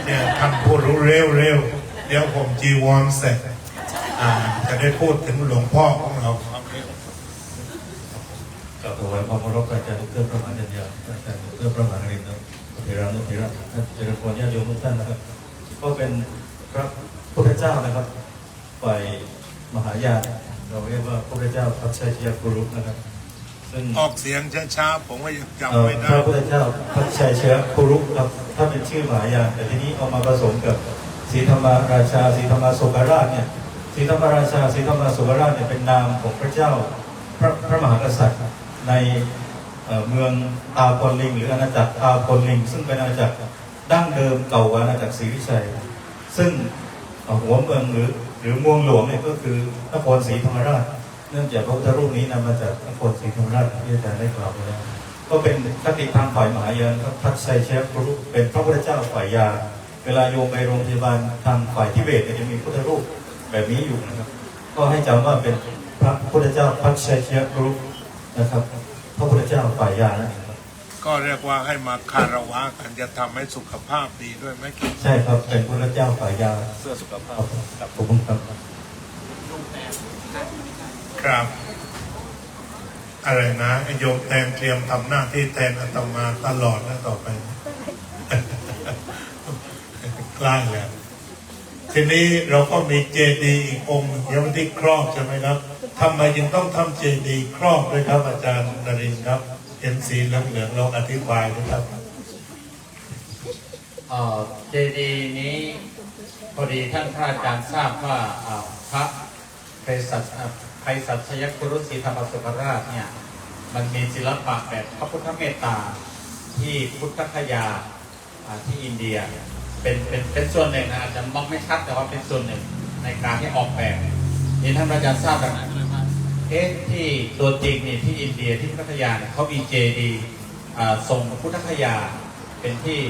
เนี่ยท่านพูดรู้เร็วเดี๋ยวผมจีวรเสร็จจะได้พูดถึงหลวงพ่อของเรากับถวายความเคารพอาจารย์ดร.ประมาณเดียวอาจารย์ดร.ประมาณเรียนนะเทรานุเทระท่านเจริญพรญาติโยมทุกท่านนะครับก็เป็นพระพุทธเจ้านะครับฝ่ายมหายานเราเรียกว่าพระพุทธเจ้าพัชชัยชยครุนะครับซึ่งออกเสียงช้าๆผมว่ายังจำไม่ได้พระพุทธเจ้าพัชชัยชยครุครับถ้าเป็นชื่อมหายานแต่ทีนี้เอามาผสมกับศรีธรรมราชาศรีธรรมโสกราชเนี่ยศรีธรรมราชาศรีธรรมโสกราชเนี่ยเป็นนามของพระเจ้าพระมหากษัตริย์ในเมืองอาพลลิงหรืออาณาจักรอาพลลิงซึ่งเป็นอาณาจักรดั้งเดิมเก่ากว่าอาณาจักรศรีวิชัยซึ่งหัวเมืองหรือเมืองหลวงเนี่ยก็คือนครศรีธรรมราชเนื่องจากพระพุทธรูปนี้นำมาจากนครศรีธรรมราชที่อาจารย์ได้กล่าวไปแล้วก็เป็นคติทางฝ่ายมหายานพัชชัยชยครุเป็นพระพุทธเจ้าฝ่ายยาเวลาโยมไปโรงพยาบาลทางฝ่ายทิเบตจะมีพุทธรูปแบบนี้อยู่นะครับก็ให้จำว่าเป็นพระพุทธเจ้าพัชชัยชยครุนะครับพระพุทธเจ้าฝ่ายยานะก็เรียกว่าให้มาคารวะกันจะทำให้สุขภาพดีด้วยไหมใช่ครับเป็นพระเจ้าฝ่ายยาเสื้อสุขภาพครับผมครับครับอะไรนะโยมแทนเตรียมทำหน้าที่แทนอาตมาตลอดแล้วต่อไปใกล้แล้วทีนี้เราก็มีเจดีย์อีกองค์ยังไม่ได้ครอบใช่ไหมครับทำไมจึงต้องทำเจดีย์ครอบด้วยครับอาจารย์นรินทร์ครับเห็นสีเหลืองๆลองอธิบายนะครับเจดีย์นี้พอดีท่านพระอาจารย์ทราบว่าพระไพศาลชยครุศรีธรรมโสกราชเนี่ยมันมีศิลปะแบบพระพุทธเมตตาที่พุทธคยาที่อินเดียเป็นส่วนหนึ่งนะอาจจะมองไม่ชัดแต่ว่าเป็นส่วนหนึ่งในการที่ออกแบบนี่ท่านอาจารย์ทราบแบบไหนเลยว่าที่ตัวจริงนี่ที่อินเดียที่พุทธคยาเนี่ยเขามีเจดีย์ทรงพุทธคยาเป็นที่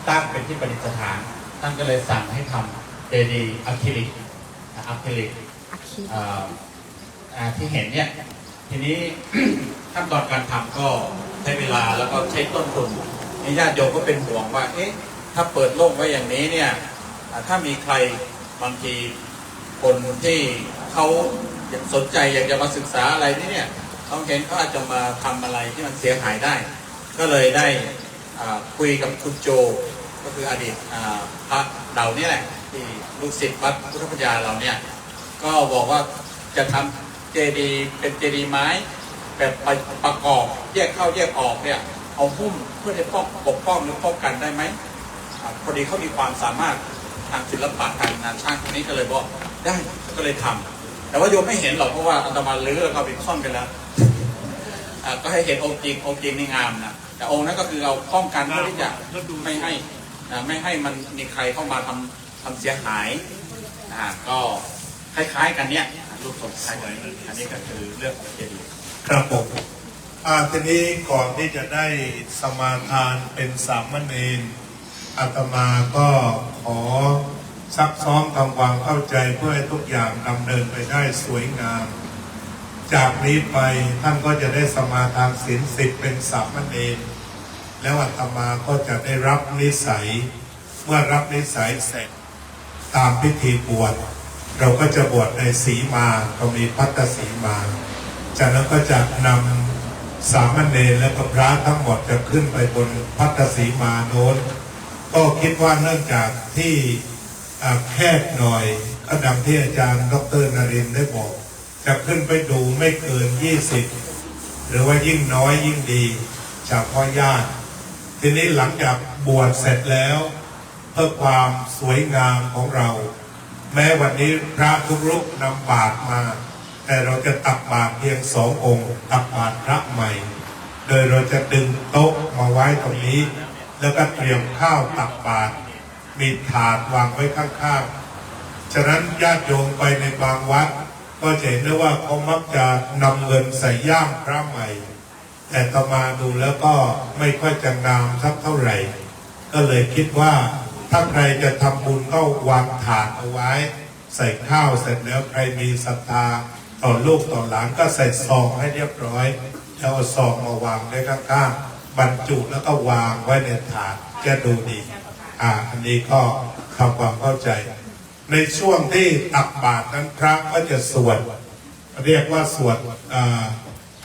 ตั้งเป็นที่ประดิษฐานท่านก็เลยสั่งให้ทำเจดีย์อะคริลิกที่เห็นเนี่ยทีนี้ขั้นตอนการทำก็ใช้เวลาแล้วก็ใช้ต้นทุนญาติโยมก็เป็นห่วงว่าถ้าเปิดโล่งไว้อย่างนี้เนี่ยถ้ามีใครบางทีคนที่เขาสนใจอยากจะมาศึกษาอะไรนี่เนี่ยเขาเห็นเขาอาจจะมาทำอะไรที่มันเสียหายได้ก็เลยได้คุยกับคุณโจก็คืออดีตพระเรานี่แหละที่ลูกศิษย์วัดพุทธปัญญาเราเนี่ยก็บอกว่าจะทำ เจดีย์เป็นเจดีย์ไม้แบบประกอบแยกเข้าแยกออกเนี่ยเอาหุ้มเพื่อให้ปกป้องหรือป้องกันได้ไหมพอดีเขามีความสามารถทางศิลปะการงานช่างคนนี้ก็เลยบอกได้ก็เลยทำแต่ว่าโยมไม่เห็นหรอกเพราะว่าอาตมาลื้อเขาเป็นซ่อนไปแล้วก็ให้เห็นองค์จริงนี่งามนะแต่องค์นั้นก็คือเราป้องกันเพื่อที่จะไม่ให้มันมีใครเข้ามาทำเสียหายก็คล้ายๆกันเนี้ยรูปทรงคล้ายกันอันนี้ก็คือเรื่องของเจดีย์ ครับผมทีนี้ก่อนที่จะได้สมาทานเป็นสามเณรอาตมาก็ขอซักซ้อมทำความเข้าใจเพื่อให้ทุกอย่างดำเนินไปได้สวยงาม จากนี้ไปท่านก็จะได้สมาทานศีล10เป็นสามเณรแล้วอาตมาก็จะได้รับนิสัยเมื่อรับนิสัยเสร็จตามพิธีบวชเราก็จะบวชในสีมาก็มีภัตสีมาจากนั้นก็จะนำสามเณรและพระทั้งหมดจะขึ้นไปบนภัตสีมาโน้นก็คิดว่าเนื่องจากที่แคบหน่อยก็ดังที่อาจารย์ดร.นรินทร์ได้บอกจะขึ้นไปดูไม่เกิน20หรือว่ายิ่งน้อยยิ่งดีจากพ่อญาติทีนี้หลังจากบวชเสร็จแล้วเพื่อความสวยงามของเราแม้วันนี้พระทุกรูปนำบาตรมาแต่เราจะตักบาตรเพียง2 องค์ตักบาตรพระใหม่โดยเราจะดึงโต๊ะมาไว้ตรงนี้แล้วก็เตรียมข้าวตักบาตรมีถาดวางไว้ข้างๆฉะนั้นญาติโยมไปในบางวัดก็จะเห็นได้ว่าเขามักจะนำเงินใส่ย่ามพระใหม่แต่ต่อมาดูแล้วก็ไม่ค่อยจะงามสักเท่าไหร่ก็เลยคิดว่าถ้าใครจะทำบุญก็วางถาดเอาไว้ใส่ข้าวเสร็จแล้วใครมีศรัทธาต่อลูกต่อหลานก็ใส่ซองให้เรียบร้อยแล้วเอาซองมาวางไว้ข้างๆบรรจุแล้วก็วางไว้ในถาดจะดูดีอันนี้ก็ทำความเข้าใจในช่วงที่ตักบาตรนั้นพระก็จะสวดเรียกว่าสวด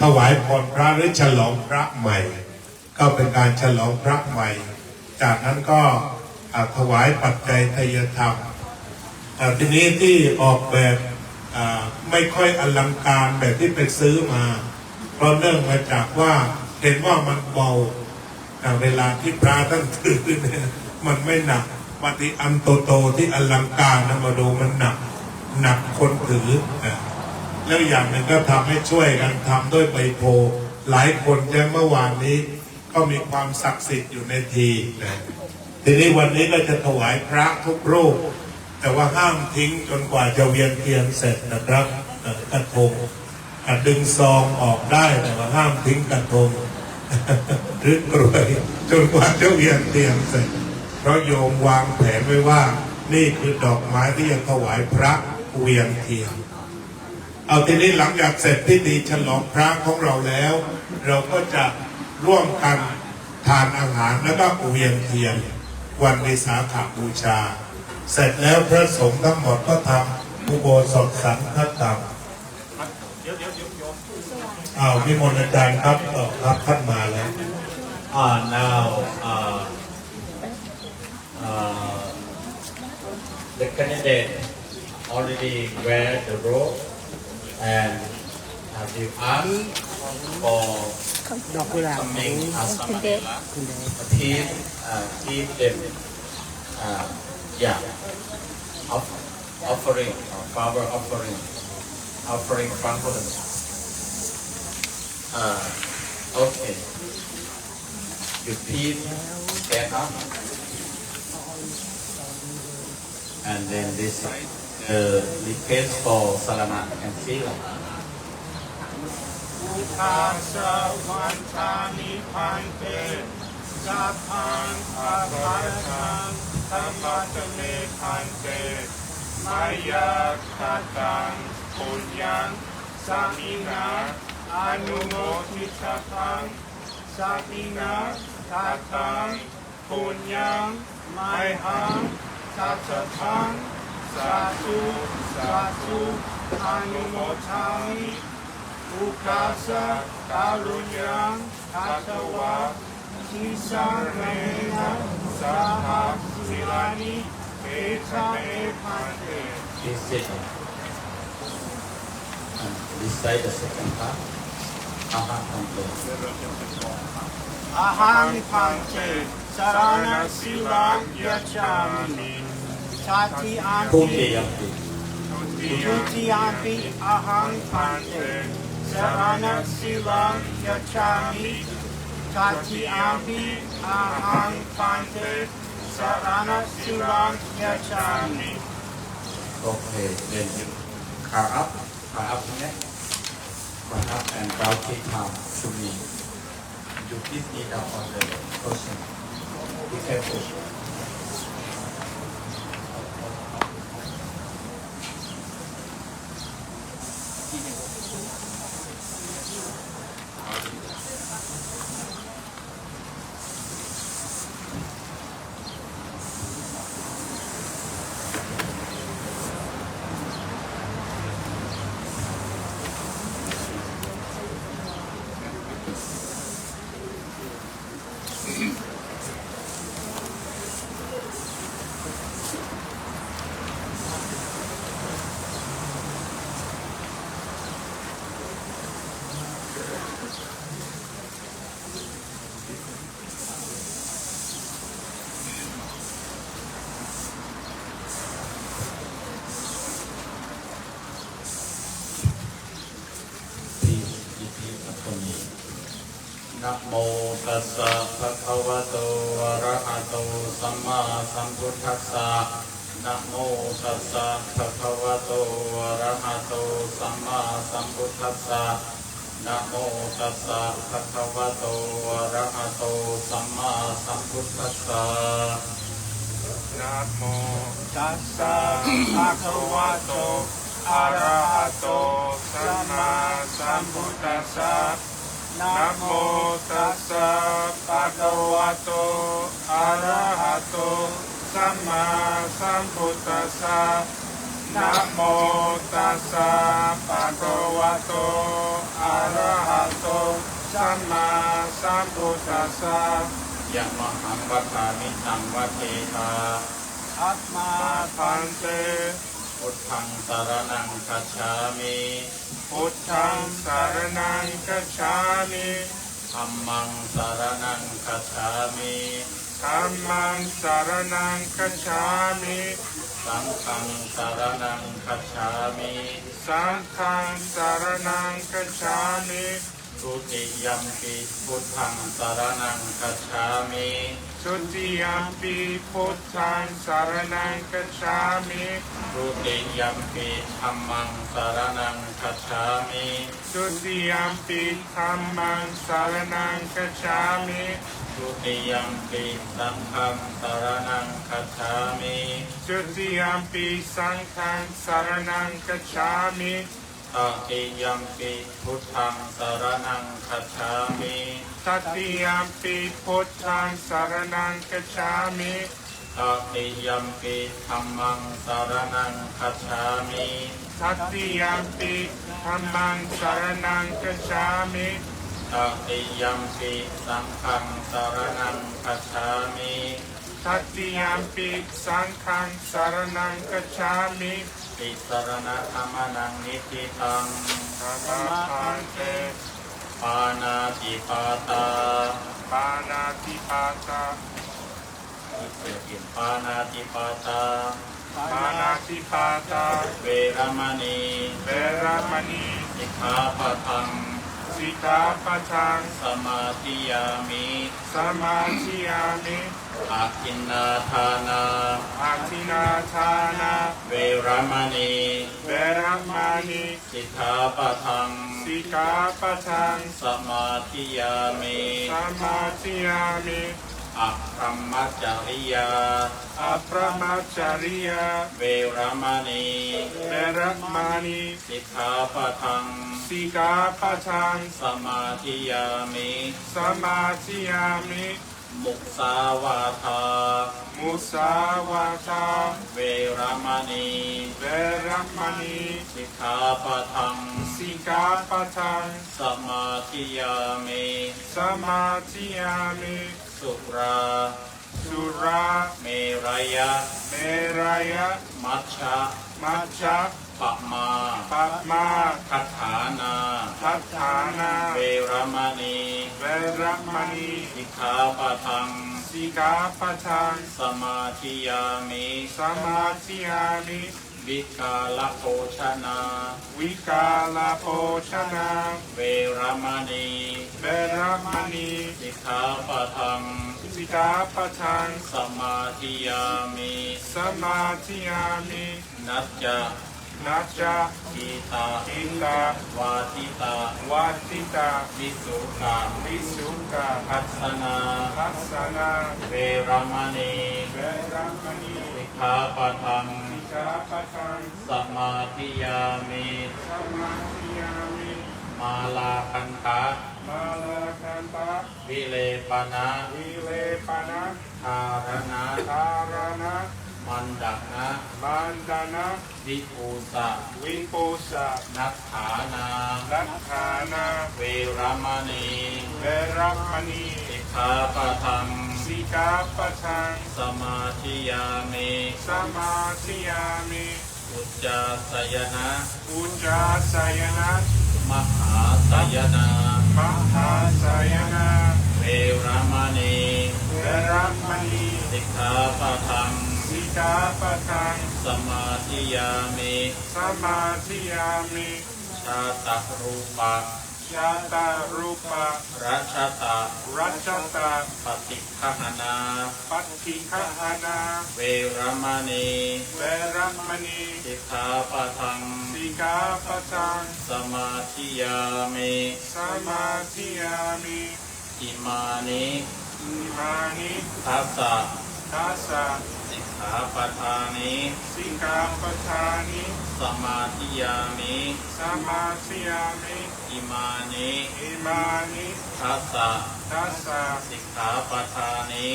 ถวายพรพระหรือฉลองพระใหม่ก็เป็นการฉลองพระใหม่จากนั้นก็ถวายปัจจัยทายธรรมทีนี้ที่ออกแบบไม่ค่อยอลังการแบบที่ไปซื้อมาเพราะเนื่องมาจากว่าเห็นว่ามันเบาแต่เวลาที่พระท่านถือเนี่ยมันไม่หนักปฏิอันโตที่อลังการนะมาดูมันหนักคนถือแล้วอย่างหนึ่งก็ทำให้ช่วยกันทำด้วยใบโพหลายคนแจ้งเมื่อวานนี้ก็มีความศักดิ์สิทธิ์อยู่ในทีทีนี้วันนี้ก็จะถวายพระทุกรูปแต่ว่าห้ามทิ้งจนกว่าจะเวียนเทียนเสร็จนะครับกระทงดึงซองออกได้แต่ว่าห้ามทิ้งกระทงหรือกรวยจนกว่าจะเวียนเทียนเสร็จเพราะโยมวางแผนไว้ว่านี่คือดอกไม้ที่จะถวายพระเวียนเทียนเอาทีนี้หลังจากเสร็จพิธีฉลองพระของเราแล้วเราก็จะร่วมกันทานอาหารแล้วก็เวียนเทียนวันวิสาขบูชาเสร็จแล้วพระสงฆ์ทั้งหมดก็ทำอุโบสถสังฆกรรมพิมลอาจารย์ครับครับท่านมาแล้วnow the candidate already wear the robe and you ask for ดอกกุหลาบ something please give them offering flower offering flowers okay you please stand up and then this request for Salama and Sila อุคาสวันทานิพันเตสัพพังอาภารตังธรรมะเมพันเตมายาคาตังปุญญังสามินาอนุโมทิตตังสามินาคาตังปุญญังไมหังสัจจังสาธุอนุโมทามิอุคาสะการุญญังทัตวะทิสังเมนะสหัสสิลานิเอชะเอพันเต Please sit. recite the second part. Aham Pante. Aham Pante Sarana Silang Yachami Tatiyampi Tutiyampi. Tutiyampi Aham Pante Sarana Silang Yachami Tatiyampi Aham Pante Sarana Silang Yachami. Okay, then car up next. Car up and bow kick palm to me. You please kneel down on the cushion. Be careful. Please repeat after me. นะโมตัสสะภะคะวะโตอะระหะโตสัมมาสัมพุทธัสสะนะโมตัสสะภะคะวะโตอะระหะโตสัมมาสัมพุทธัสสะนะโมตัสสะภะคะวะโตอะระหะโตสัมมาสัมพุทธัสสะ นะโมตัสสะภะคะวะโตอะระหะโตสัมมาสัมพุทธัสสะนะโมตัสสะภะคะวะโตอะระหะโตสัมมาสัมพุทธัสสะนะโมตัสสะภะคะวะโตอะระหะโตสัมมาสัมพุทธัสสะ ยะมหังวัฏามิตังวัฏเทธา อัตมาพันเต พุทธังสารนังคัจฉามิ พุทธังสารนังคัจฉามิ ธัมมังสารนังคัจฉามิ ธัมมังสารนังคัจฉามิ สังฆังสารนังคัจฉามิ สังฆังสารนังคัจฉามิ ทุติยัมปิพุทธังสารนังคัจฉามิ ทุติยัมปิพุทธังสารนังคัจฉามิ ทุติยัมปิธัมมังสารนังคัจฉามิ ทุติยัมปิธัมมังสารนังคัจฉามิ ทุติยัมปิสังฆังสารนังคัจฉามิ ทุติยัมปิสังฆังสารนังคัจฉามิ ตติยัมปิพุทธังสารนังคัจฉามิ ตัตติยัมปิพุทธังสารนังคัจฉามิ ตติยัมปิธัมมังสารนังคัจฉามิ ตัตติยัมปิธัมมังสารนังคัจฉามิ ตติยัมปิสังฆังสารนังคัจฉามิ ตัตติยัมปิสังฆังสารนังคัจฉามิ ติสรณธรรมนังนิธิตัง ธรรมพันเต ปานาติปาตา ปานาติปาตา ปานาติปาตา ปานาติปาตา เวรมณี เวรมณี สิกขาปะทัง สิกขาปะทัง สมาธิยามิ สมาธิยามิ อาทินนาทานา อาทินาทานา เวรมณี เวรมณี สิกขาปะทัง สิกขาปะทัง สมาธิยามิ สมาธิยามิ อัพรหมจริยา อัปรมาจาริยา เวรมณี เวรมณี สิกขาปะทัง สิกขาปะทัง สมาธิยามิ สมาธิยามิ มุสาวาทา มุสาวาทา เวรมณี เวรมณี สิกขาปะทัง สิกขาปะทัง สมาธิยามิ สมาธิยามิ สุรา สุรา เมรยะ เมรายะ มัชฌะ มัจจา ป ปะมา ปัปมา คัฏฐานา ทัฏฐานา เวรมณี เวรมณี สิกขาปะทัง สิกขาปะทัง สมาธิยามิ สมาธิยามิ วิกาลโภชนา วิกาลโภชนา เวรมณี เวรมณี สิกขาปะทัง สิกขาปะทัง สมาธิยามิ สมาธิยามิ นัจจา นัจจา ทีตา อิตาว าทิตา วัติตา วิสุกา วิสุกา ทัศนา ทัสนา เวรมณี เวรมณี สิกขาปะทัง สิกขาปะทัง สมาธิยามิ สมาธิยามิ มาลาคันตะ มาลาคันตะ วิเลปนะ วิเลปนะ ทารณะ ทารณะ มันดักนะ มันดานะ วิภูสะ วิปุสะ นักฐานา ลัทธานา เวรมณี เวรมณี สิกขาปะทัง สิกขาปะทัง สมาธิยามิ สมาธิยามิ อุจจาสยนะ อุจจาสยนะ มหาสยนาม หาสยนะ เวรมณี เวรมณี สิกขาปะทัง สิกขาปะทัง สมาธิยามิ สมาธิยามิ ชาตรูปะ ชาตารูปะ รัชตะ รัชตา ปฏิฆหนา ปัตติฆานา เวรมณี เวรมณี สิกขาปะทัง สิกขาปะทัง สมาธิยามิ สมาธิยามิ อิมานิ อิมานิ ทัสสะ ทัสสะ สิกขาปะทานิ สิกขาปะทานิ สมาธิยามิ สมาธิยามิ อิมานิ อิมานิ ทัสสะ ทัสสะ สิกขาปะทานิ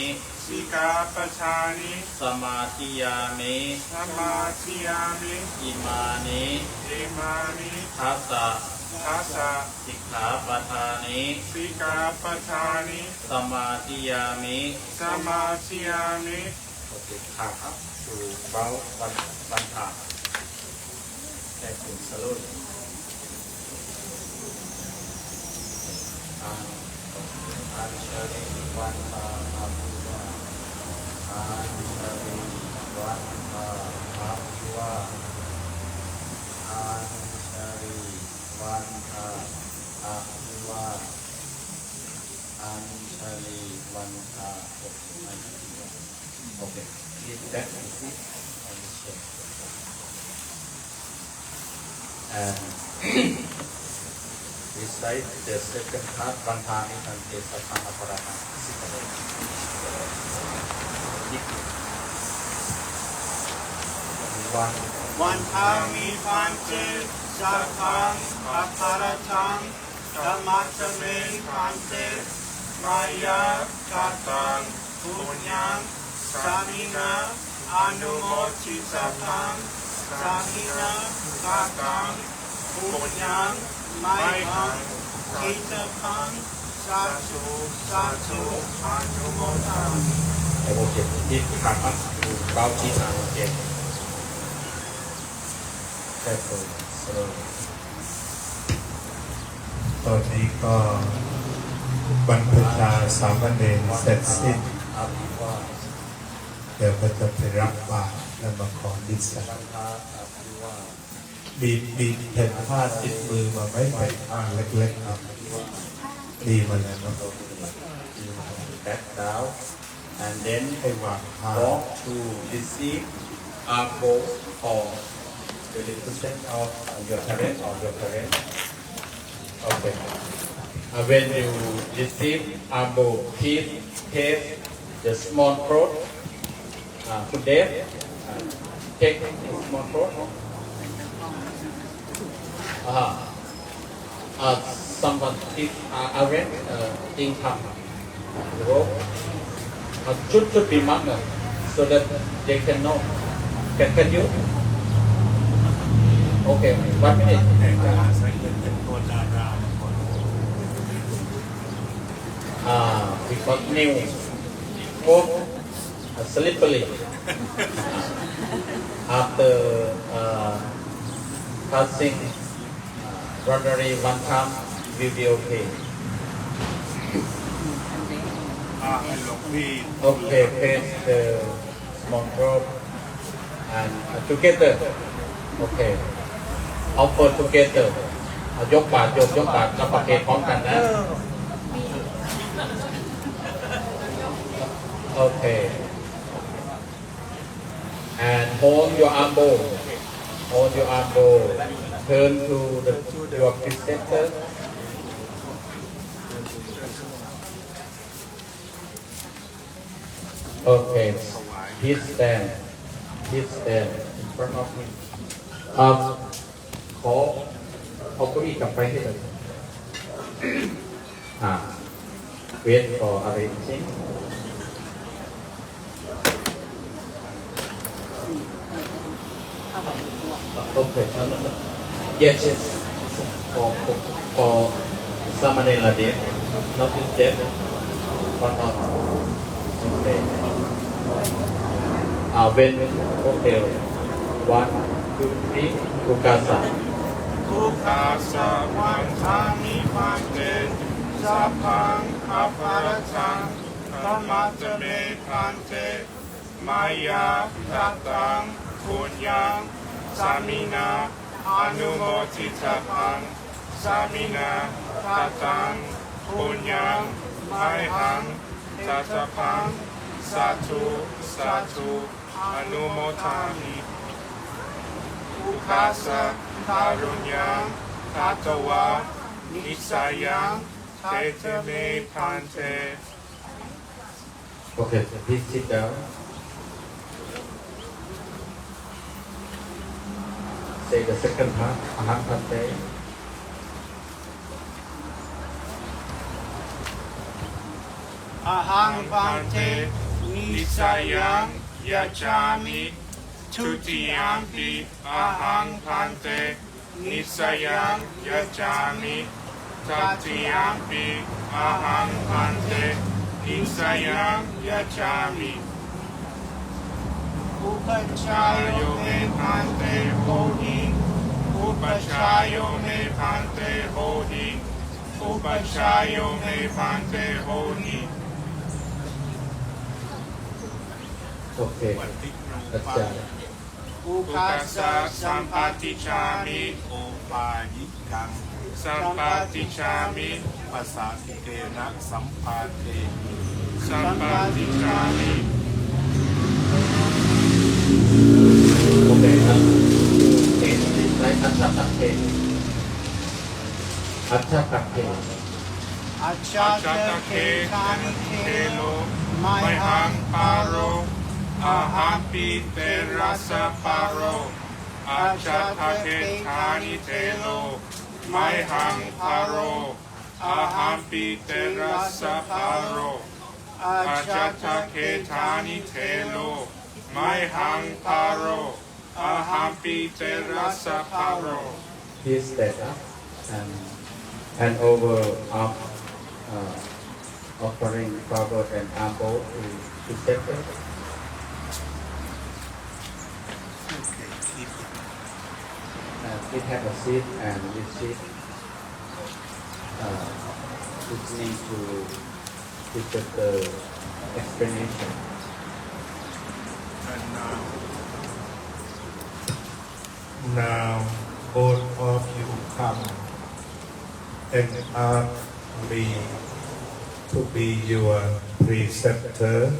สิกขาปะทานิ สมาธิยามิ สมาธิยามิ อิมานิ อิมานิ ทัสสะ ทัสสะ สิกขาปะทานิ สิกขาปะทานิ สมาธิยามิ สมาธิยามิ โอเคครับสู่เบาบันทาแต่คุณสรุปอันเชริวันทาอาภุวาอันเชริวันทาอาภุวาอันเชริวันทาอาภุวาอันเชริวันทาอาภุวา Okay, that is it on the chair. And recite the second part, Bantani and Kesapana Parana. One. วันทามิพันเจสัพพังอัปปาราทังธรรมัสเมพันเตมายาคาตังปุญญังสามินาอนุโมทิสัพพังสามินาคาตังปุญญังไมหังกิจพังสาธุสาธุอนุโมทัง Okay, this part about this okay. Careful, slowly. ตอนนี้ก็บรรพชาสามเณรเสร็จสิ้น Apiva, เดี๋ยวก็จะไปรับบาตรและมาขอดิส Banta, Apiva, บีบแผ่นผ้าติดมือมาไว้แผ่นผ้าเล็กๆครับดีมาแล้วเนาะ back down, and then ให้วางผ้า walk to receive arbo or the represent of your parent or your parent. Okay. When you receive arbo, please take the small throat. Put there. Take the small throat. Someone is arrange income. The rope. Should be marked so that they can know. Can you? Okay, 1 minute. Because new move slippery. After passing rotary one time will be okay. ให้หลวงพี่ Okay, paste the small drop and together. Okay. Offer together. ยกบาทยกบาทกับประเคนพร้อมกันนะ Okay. And hold your elbow. Hold your elbow. Turn to your preceptor. Okay. Please stand. Please stand in front of me. ขอเอาเก้าอี้กลับไปให้เลยwait for arranging. Okay. Yes. For Samane Ladir. Not in debt. Or not. Okay. When okay. 1, 2, 3. Ukasa. อุคาสะวันทามิพันเตสัพพังอภารตังธรรมัตเมพันเตมายาทัตตังปุญญังสามินาอนุโมทิตาพังสามินาทัตตังปุญญังไมหังทัตพังสาธุสาธุอนุโมทามิอุคาสะทารุญยังทัตวะนิสัยยังเทเทเมพันเต Okay, please sit down. Say the second part. Aham Pante. อาหังพันเตนิสัยยังยาจามิทุติยามปิอาหังพันเตนิสัยยังยาจามิตติยามปิอาหังพันเตนิสัยยังยาจามิอุปชายโยเมพันเตโหหิอุปชายโยเมพันเตโหหิอุปชายโยเมพันเตโหหิ Okay. Acha. อุปัสสะสัมปติชามิโอปายิกังสัมปติชามิปัสสะติเตนะสัมปาเตสัมปติชามิ Okay. It's like Acha Pante. Acha Pante. อัจฉริยะเคทานิเทโลไมหังปาโรอาหัมปิเตรัสสะปาโรอัจฉริยะเคทานิเทโลไมหังปาโรอาหัมปิเตรัสสะปาโรอาจจตเคทานิเทโลไมหังปาโรอาหัมปิเตรัสสะปาโร Please stand up and hand over up, offering flower and apple to Secretary. Please have a seat and receive listening to the explanation. Now, both of you come and ask me to be your preceptor,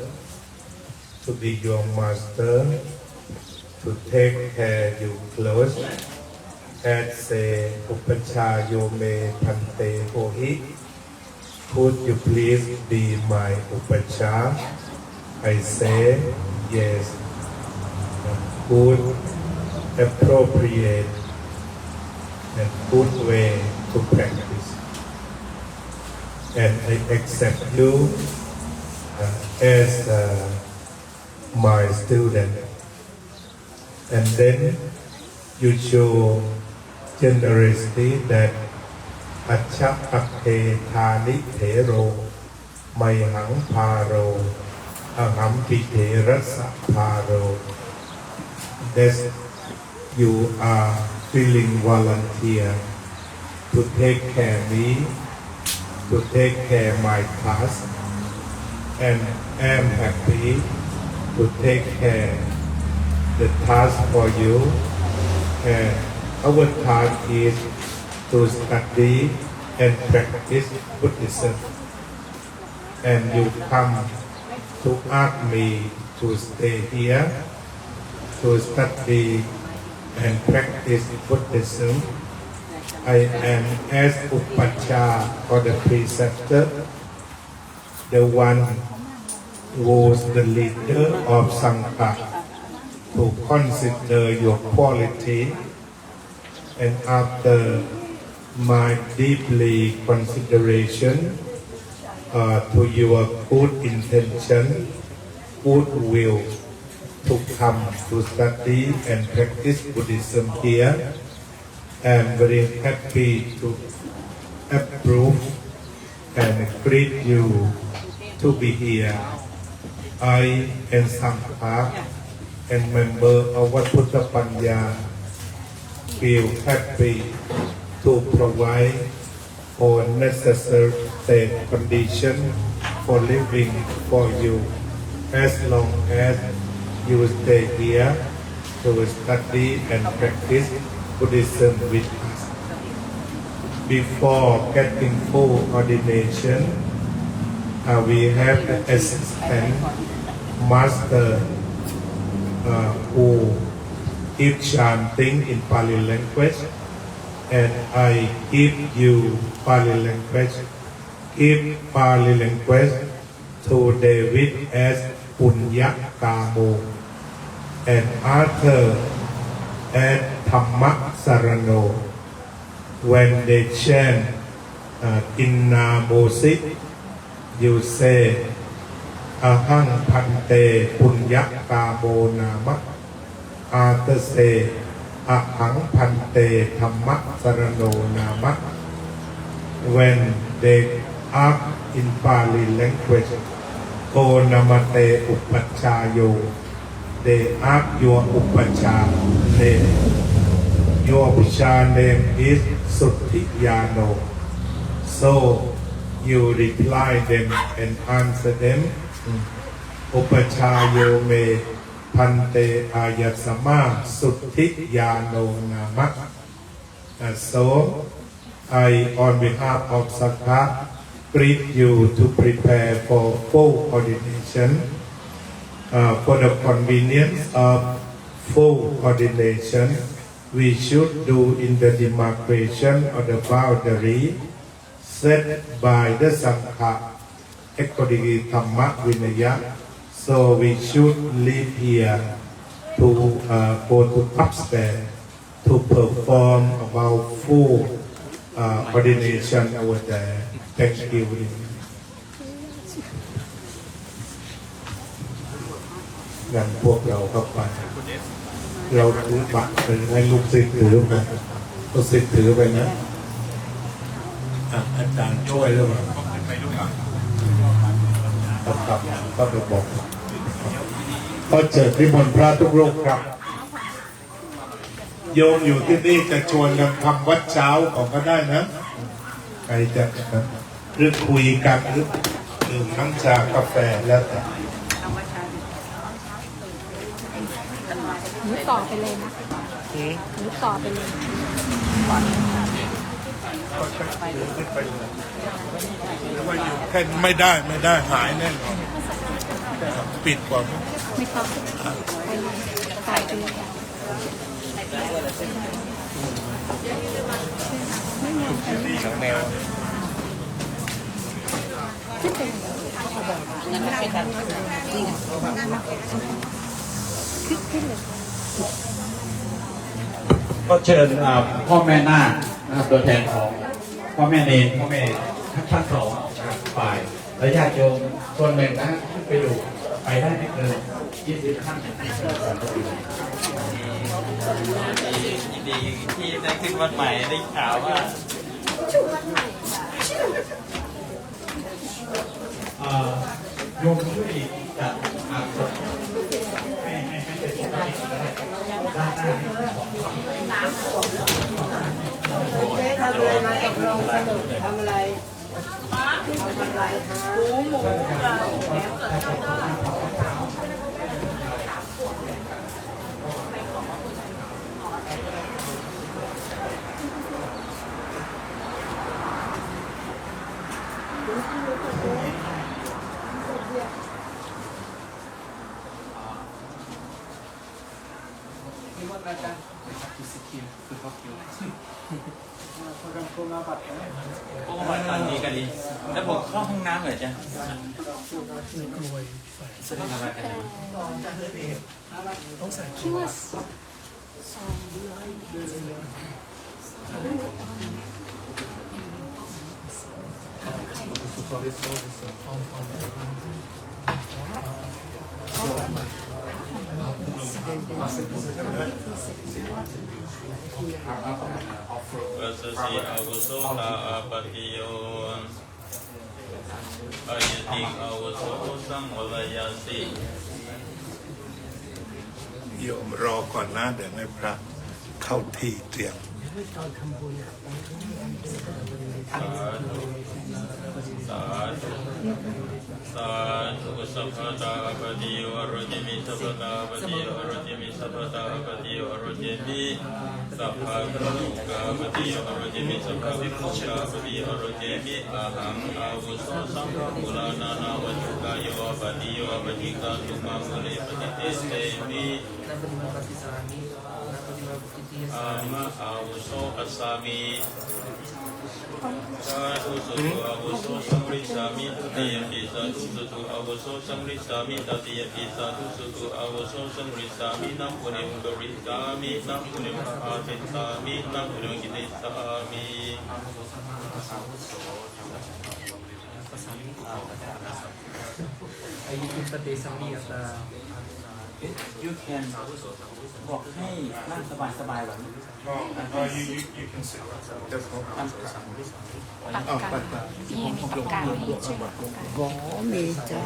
to be your master, to take care you close, and say, Upachayo me pante hohi. Could you please be my upacha? I say, yes. Good, appropriate, and good way to practice. And I accept you as my student. And then you show generously that Acha Akhe Thani Thero Mayhang Paro Aham Pite Rasa Paro. That you are willing volunteer to take care me, to take care my task, and am happy to take care the task for you. And our task is to study and practice Buddhism. And you come to ask me to stay here to study and practice Buddhism. I am as Upacha or the preceptor, the one who's the leader of Sangha, to consider your quality, and after my deeply consideration to your good intention, good will to come to study and practice Buddhism here, I am very happy to approve and greet you to be here. I and Sangha and member of Wat Phutta Panya feel happy to provide all necessary condition for living for you as long as you stay here to study and practice Buddhism with us. Before getting full ordination, we have an assistant master who is chanting in Pali language, and I give you Pali language. Give Pali language to David as Punya Kamo, and Arthur as Dhamma Sarano. When they chant Inna Mosi, you say Ahang Pante Punya Kamo Nama. Arthur say Ahang Pante Dhamma Sarano Nama. When they ask in Pali language, O Namate Upachayo, they ask your Upacha name. Your Upacha name is Suttiyano. So you reply them and answer them. Upachayo me Pante Ayasama Suttiyano Nama. So I, on behalf of Sangha, greet you to prepare for full ordination. For the convenience of full ordination, we should do in the demarcation of the boundary set by the Sangha according to Dhamma Vinaya. So we should leave here to go to upstairs to perform about full ordination over there. Thank you.นำพวกเราเข้าไปเราถือบัตรเป็นให้ลูกศิษย์ถือไปลูกศิษย์ถือไปนะอาจารย์ช่วยหรือเปล่าครับก็ไปบอกก็เจิดนิมนต์พระทุกรูปครับโยมอยู่ที่นี่จะชวนกันทำวัดเช้าออกก็ได้นะใครจะหรือคุยกันหรือดื่มน้ำชากาแฟแล้วแต่หนูต่อไปเลยนะหนูต่อไปเลยแค่ไม่ได้หายแน่นอนปิดก่อนไม่ต้องไปเลยตายไปเลยแมวขึ้นไปนั่นไม่ใช่กันนี่ไงขึ้นเลยก็เชิญพ่อแม่นาคนะครับตัวแทนของพ่อแม่เนรพ่อแม่ทั้งสองฝ่ายและญาติโยมส่วนหนึ่งนะขึ้นไปดูไปได้ไม่เกิน20 ท่านดีที่ได้ขึ้นวันใหม่ได้ข่าวว่าโยมช่วยจัดอาสนะให้เป็นด้านหน้า เจ๊ทำอะไรมาตกลงสนุกทำอะไรคะ พวกมันตอนนี้กันดีแล้วผมเข้าห้องน้ำเหรอจ๊ะสวัสดีครับ วัสสีอาวุโสตาอาปติโยอายติงอาวุโสสังวรยาสิ โยมรอก่อนนะเดี๋ยวให้พระเข้าที่เตรียม สาธุสาธุสาธุสัพพะตาปฏิโยอรจิมิสัพพะตาปฏิโยอรจิมิสัพพะตาปฏิโยอรจิมิสัพพะทุกาปฏิโยอรจิมิสัพพะวิมุตตาปฏิโยอรจิมิอะหังอาวุโสสัมภะมุลานานาวัจจุกายโยปฏิโยปฏิกาตุมังคุเลปฏิเตเสมิอามะอาวุโสอัสสามิสาธุสุตุอาวุโสสัมฤทธามิตุติยปิสาธุสุตุอาวุโสสัมฤทธามิตติยปิสาธุสุตุอาวุโสสัมฤทธามินัมปุเรมุกริตามินัมปุเรมุอาติตามินัมปุเรมุกิติตามิ You can บอกให้นั่งสบายๆแบบนี้ you can sit ปากกาพี่มีปากกาให้ช่วย บอมีเจ้า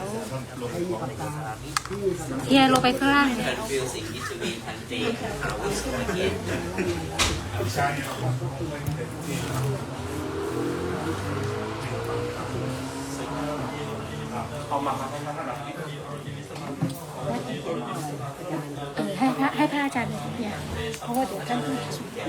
ให้มีปากกา เฮียลงไปข้างล่าง ฟิลสิ่งที่จะมีทันทีอาวุโสเย็น ให้พระอาจารย์เลยเนี่ยเพราะว่าเดี๋ยวท่านพูด เดี๋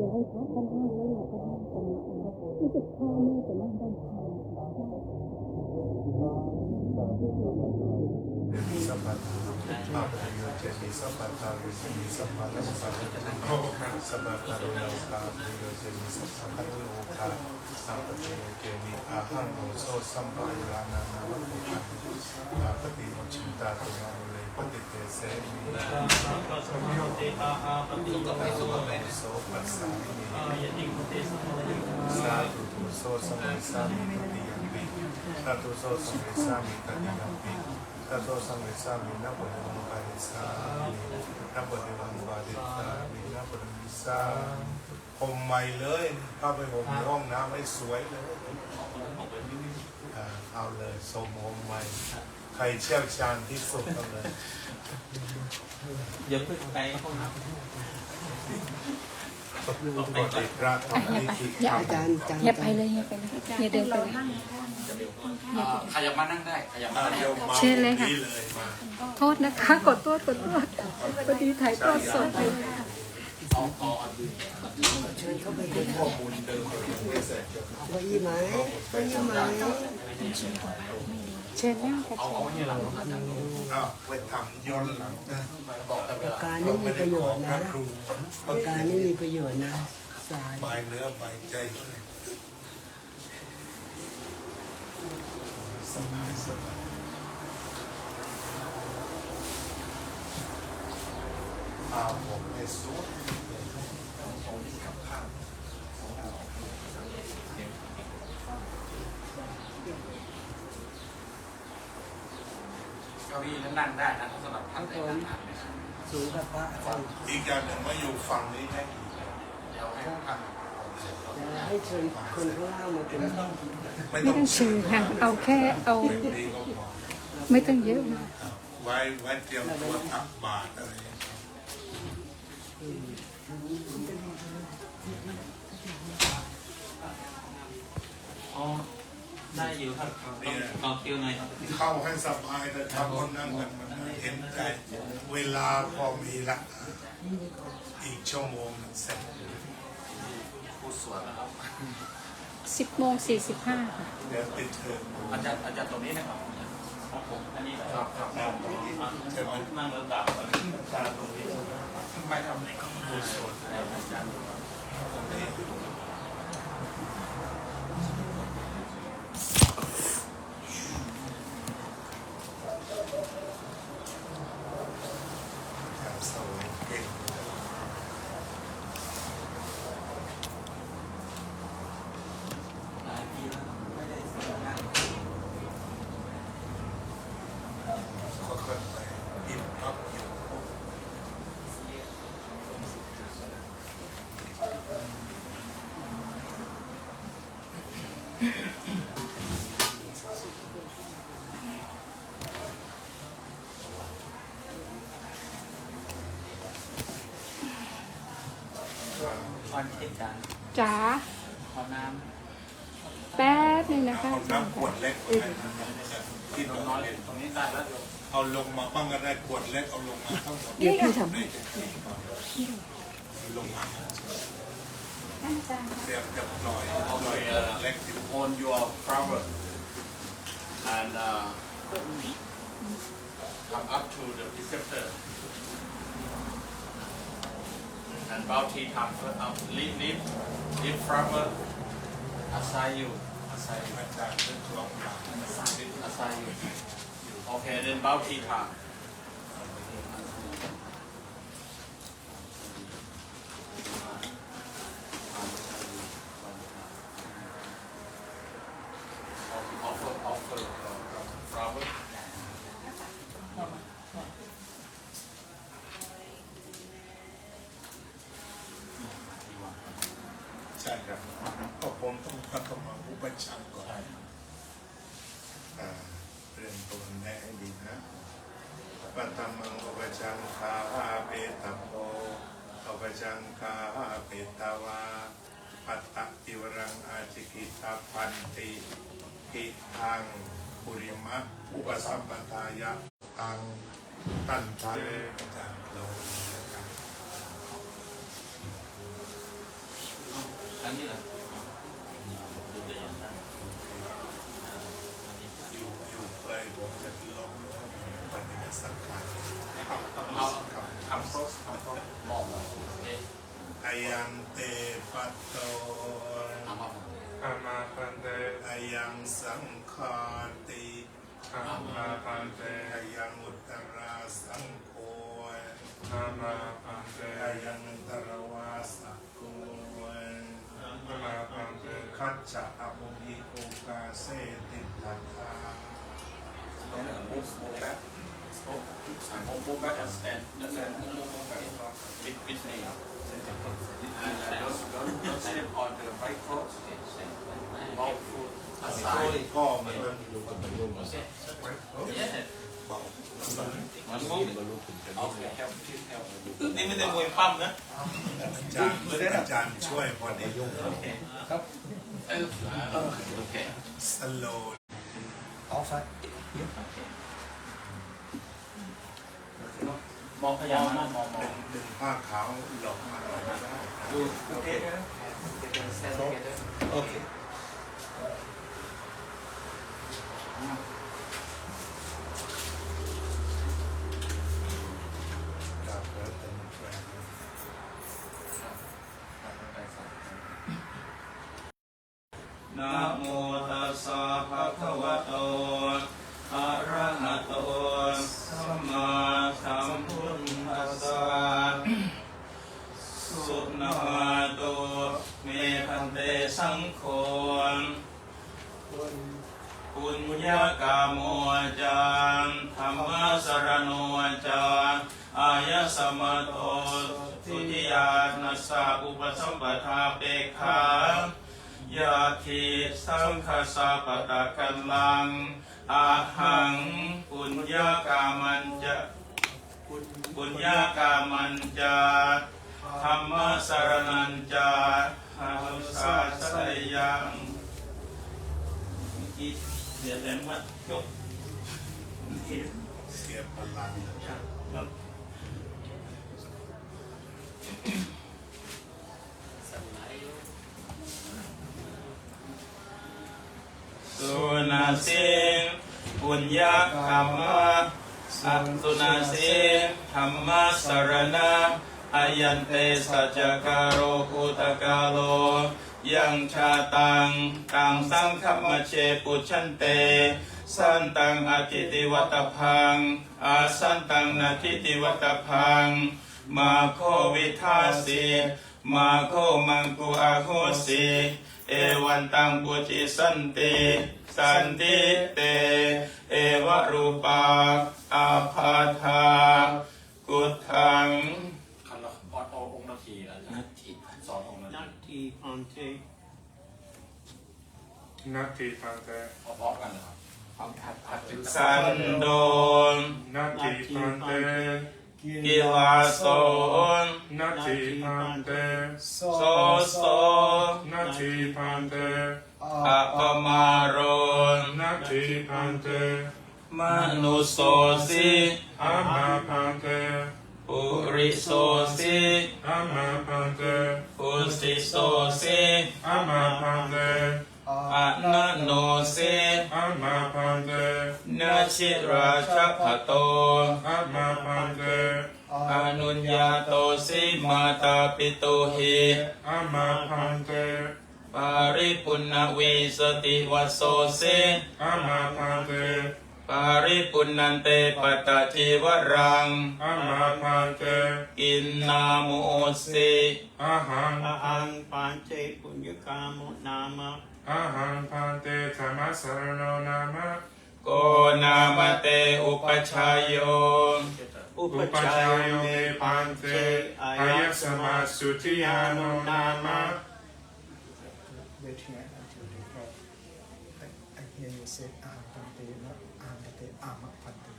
ยวให้พระท่านให้แล้วเราก็นั่งตรงนี้รู้สึกพ่อแม่จะนั่งด้านข้าง สัพพะอาปะโยเจติสัพพะตาวิสิสัพพะลัสสะสัพพะตาโรโลกาปะโยเจติสัพพะคัตโลกาสัพพะเตเกมิอาหังโอโซสัมปะยานานาวัตถุขันอาปฏิโมชิตาตุมาโเลปฏิเตเสมิสัพพะสัมโยเตอาอาปฏิโมโสปัสสามิอายติโมเตสัมโยสาธุตุโสสัมมิสามิติยัมปิสาธุโสสัมมิสามิติยัมปิตัโตสังเวชามินะปุริวังบาลิสามินะปุริวังบาลิสามินะปุริวิสาผมใหม่เลยเข้าไปผมห้องน้ำให้สวยเลยเอาเลยสมผมใหม่ใครเชี่ยวชาญที่สุดเอาเลย อย่าเพิ่งไปห้องน้ำ ปฏิพระธรรมนิธิ อาจารย์ อย่าไปเลยอย่าไปเลยอย่าเดินไปเลย ขยับมานั่งได้ขยับมานั่งได้ เชิญเลยค่ะ นี่เลยมา โทษนะคะกดโทษพอดีถ่ายทอดสดอยู่ ข้อมูลเดิมไม่เสร็จ เก้าอี้ไหมเก้าอี้ไหม เชิญนั่งค่ะ อ้าวไปทำย้อนหลังนะ ปากกานี่มีประโยชน์ พระ นะ ครู ปากกานี่มีประโยชน์นะสาย บายเนื้อบายใจสบายสบายเอาผมในสุด เก้าอี้นั่งได้นะสำหรับท่านใดท่านนั้นนะครับ สูงกับพระอาจารย์ อีกอย่างหนึ่งว่าอยู่ฝั่งนี้ให้ ให้เชิญคนข้างล่างมาเป็น ไม่ ไม่ ต้ ต้ อ อง งชื่อค่ะเอาแค่เอา ดีก็พอ ไม่ต้องเยอะมาก ไว้เตรียมตัวตักบาตรอะไรอย่างเงี้ย อ๋อได้อยู่ครับต่อคิวหน่อยครับ เข้าให้สบายนะครับคนนั่งกันมันเห็นใจเวลาพอมีละอีกชั่วโมงหนึ่งเสร็จ 10:45ค่ะ เดี๋ยวติดเทอม อาจารย์ตรงนี้นะครับครับผมอันนี้ครับครับ ใช่ไหม นั่งแล้วดับอาจารย์ตรงนี้ ไม่ทำอะไรก็พูดสวด อาจารย์ การสวดเก่ง หลายปีแล้วไม่ได้สอนงาน ค่อยๆไปอิ่มรับอยู่ วันเทศจาน จ๋า ขอน้ แป๊บนึงนะคะ เอา อาจารย์ น้ำขวดเล็กมาให้ที่น้องน้อย ำตรงนี้ได้แล้ว เอาลงมาบ้างก็ได้ขวดเล็กเอาลงมาทั้งหมด เดี๋ยวพี่ทำ ลงมา อาจารย์ เรียบปล่อยเล็ก on your flower and come up to the preceptor and bow tea time up leave flower aside you อาจารย์เป็นคลองหลัง aside you okay then bow tea time offer flower ใช่ครับก็ผมต้องพัฒนาอุปชังก่อนเรียนตัวแน่ให้ดีนะปัตตมังอุปชังคาเปตโพอุปชังคาเปตวาปัตตติวรังอาจิกิตาพันติกิทังปุริมะอุปสัมปทายะตังตันทันอาจารย์เรา อันนี้แหละ อยู่ใกล้ผมจะลงปฏิบัติสังขาร เอาคำโพสมองเลย อายังเตปัตโต เอามา อามาปันเต อายังสังฆาติ อามาปันเต อายังอุตตราสังโฆ อามาปันเต อายังตรวาสักโก อามาปันเต คัจจะอภุญิโอกาเสติทัตตา move back move back and stand with me and don't step on the right foot both foot aside พ่อมันเริ่ม yeah เบา okay help นี่ไม่ได้มวยปั้มนะ อาจารย์ช่วยพอดี okay สโลว์ มองพยายามมอง ดึงผ้าขาวหลอกมาหน่อยก็ได้ ดูโอเคโอเค กับเกิดเป็นแฟน นะโมตัสสะภะคะวะโตอะระหะโตสัมมาสัมพุทธัสสะสุนะหะโตเมพันเตสังโฆปุญญากาโมจารธัมมะสรโนจารอายะส มโตทุติยานัสสะอุปสัมปทาเปกขายาทิสังคสะปะตะกัลลังอาหังปุญญากามันจะปุญญากามันจะธรรมสรณัญจะหัสสะสยังอีกเสียแรงมากจบเสียพลัง สุนาสิปุญญากรรมสัตตุนาสิธรรมสรณะอายันเตสัจจการโรกุตกาโลยังชาตังตังสังฆมเชปุชันเตสันตังอาทิติวัตพังอาสันตังนาทิติวัตพังมาโควิทาสีมาโคมังกุอาโคสีเอวันตังปุจิสันติสันติเตเอวะรูปาอาภาธากุทัง คำละออองค์นาทีนาทีสอนองค์นา นัต ที ถิพันเต นาทีพันเต พร้อมกันนะครับ สันโดษ นาทีพันเต กิลาโสน นาทีพันเต โสโส นาทีพันเต อะปมาโรน นาทีพันเต มนุโสสิ อามาพันเต ปุริโสสิ อามาพันเต ปุสิโสสิ อามาพันเต อะนะโนสิ อามาพันเต นาชิราชพโต อามาพันเต อนุญญาโตสิมาตาปิตุหิ อามาพันเต ปาริปุณวิสติวสโสสิ อามาพันเต ปาริปุณันเตปตาจิวรัง อามาพันเต อินนามุสิ อาหัง อาหังปันเจปุญญกามุนามะ อาหังพันเตธรรมสรโนนามะ โกนามเตอุปชายโย อุป อุป ชา ชาย ย โย เม เม ปั พั น น เต เต อา อา ยั ยั ส ส มา มาสุทิยานุนามะ waiting until they go. I hear you say Pante, not Amate, Ama Pante.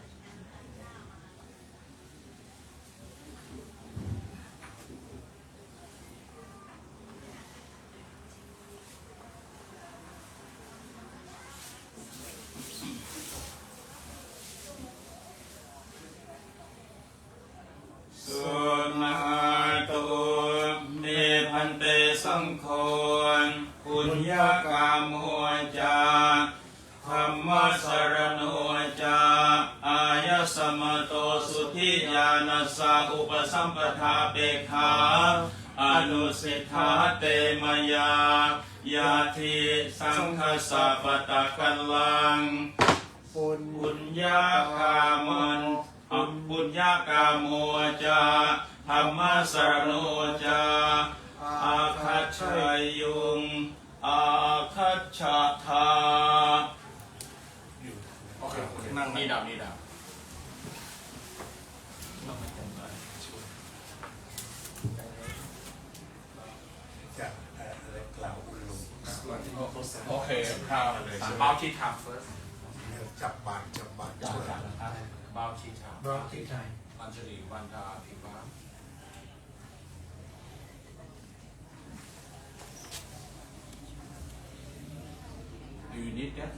สุนาตุเมพันเตสังโฆปุญญากาโมจาธรรมสรโนจาอายสมโตสุทิญาณัสสะอุปสัมปทาเปกขาอนุสิทธาเตมยายาทิสังคสะปะตะกัลลังปุญญากามันปุญญากาโมจาธรรมสรโนจาอาคัจฉยุงอาคัจฉทา โอเคนั่งนี่ดาวนี่ดาว จะอะไรกล่าวอุลุ โอเคครับเบาที่ทำ first จับบาทช่วย เบาที่ทำ Brought it time. อัญชลีวันดาพิบาล Do you need that?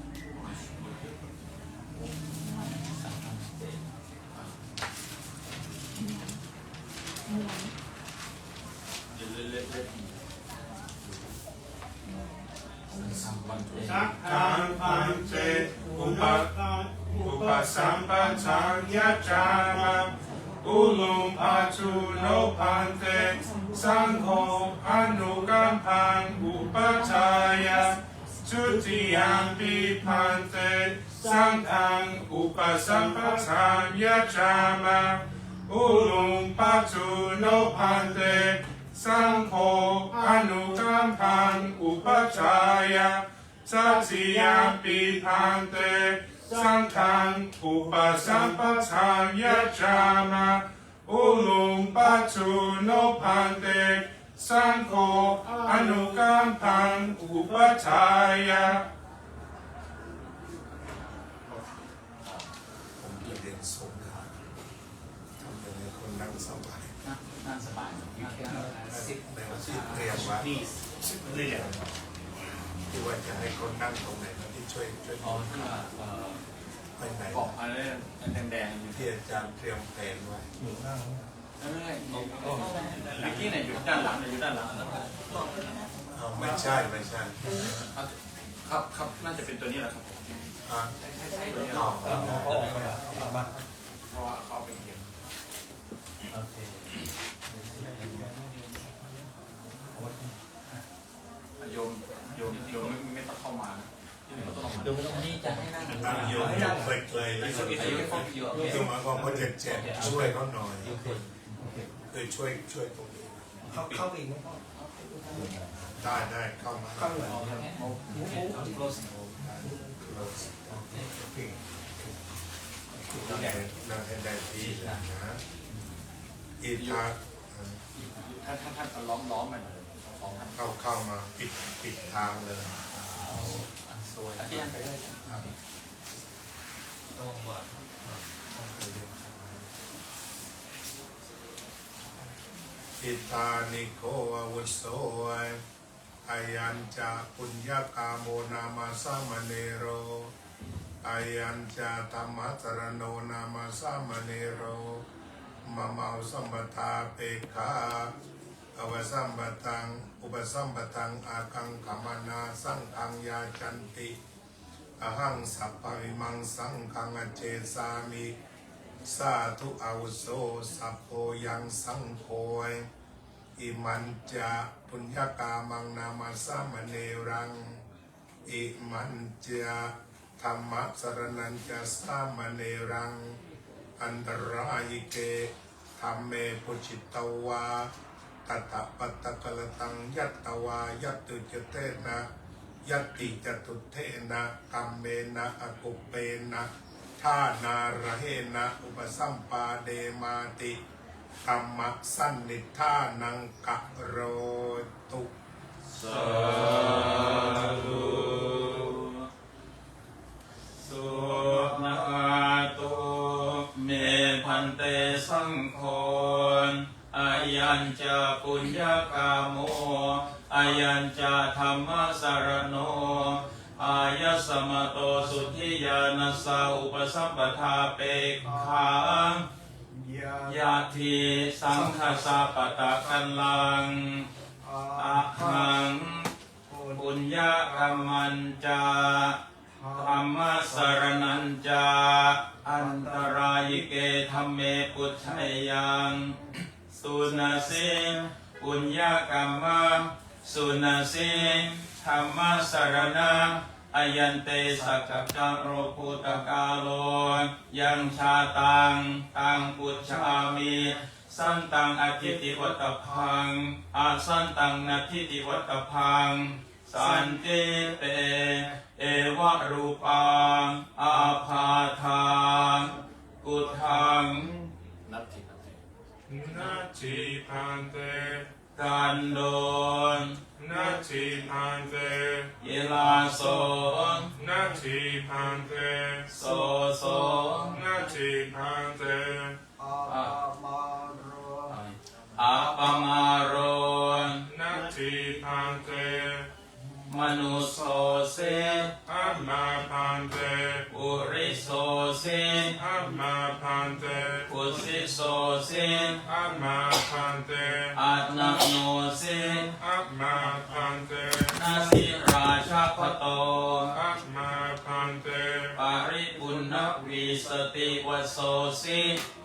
Pante, Upa Sampatang Yajama, Ulum Patu no Pante, Sangho Anugampang Upataya, Tutiyampi Pante, Sangkang Upa Sampatang Yajama, Ulum Patu no Pante, Sangho Anugampang Upataya, Tatiyampi Pante, Sangkang Upasampatang Yajama, อุลุงปัจจุโนพันเตสังโฆอนุกัมปังอุปชายะ ผมจะเรียนสงฆ์ครับทำเป็นคนนั่งสบาย นั่งสบาย ในวันที่เตรียมไว้ที่ว่าจะให้คนนั่งตรงไหนที่ช่วยไปไหน เกาะอะไรแดงๆอยู่ ที่อาจารย์เตรียมแผนไว้ ไม่ลิกกี้ไหนอยู่ด้านหลังอยู่ด้านหลัง ไม่ใช่ครับน่าจะเป็นตัวนี้แหละครับ อ๋อ เพราะว่าเขาเป็นเกี่ยวโยมไม่ต้องเข้ามาโยมตรงนี้จะให้นั่ง โยมเคยคือหมายความว่าจะช่วยเขาหน่อยคือช่วยตรงนี้ เข้าไปอีกไหมพ่อ ได้เข้ามา เข้าเลย นั่งให้ได้ที่นะอีทา ท่านล้อมมันเข้ามาปิดทางเลยที่นั่นไปด้วย อิตานิโกอาวุโสอายัญจาปุญญากาโมนามาสามเนโรอายัญจาธรรมสรโนนามาสามเนโรมะเมาสัมปทาเปกาอวสัมปทังอุปสัมปทังอาคังขมานาสังฆังยาจันติอหังสัพพวิมังสังฆังอเจสามิสาธุอาวุโสสัพโพยังสังโฆอิมันจะปุญญากามังนามาสามเนรังอิมันจะธรรมะสรนัญจะสามเนรังอันตรายเกธรรมเมปุจิตตวาตตะปัตตะกลตังยัตตวายัตตุจเตนะยัตติจตุเทนะกัมเมนะอกุปเปนะท่านาระเหนะอุปสัมปาเดมาติธรรมะสันนิธานังกะโรตุสาธุสุนาตุเมพันเตสังโฆอายัญจาปุญญากาโมอายัญจาธรรมสารโนอายสมโตสุทิยานัสสาอุปสัมปทาเปขาญาทิสังฆสาปตะคันลังอะหังปุญญากรรมันจาธรรมสรนัญจาอันตรายเกธัมเมปุจฉยังสุนาสิปุญญากรรมะสุนาสิธรรมสรณะอายันเตสักจโรภูตกาโลยังชาตังตังปุจฉามิสันตังอธิติวัตพังอาสันตังนัทิติวัตพังสันติเตเอวะรูปังอาภาทังกุทังนาทีพันเตกันโดนนาทีพันเตเยลาโสนาทีพันเตโสนาทีพันเตอาปมาโรนาทีพันเตมนุโสเสอัมมาพันเตปุริโสเสอัมมาพันเตปุสิโสเสอัมมาพันเตอัตนโนเสอัมมาพันเตนาสิราชาพโตอัมมาพันเตปาริปุณณวิสติวโสเส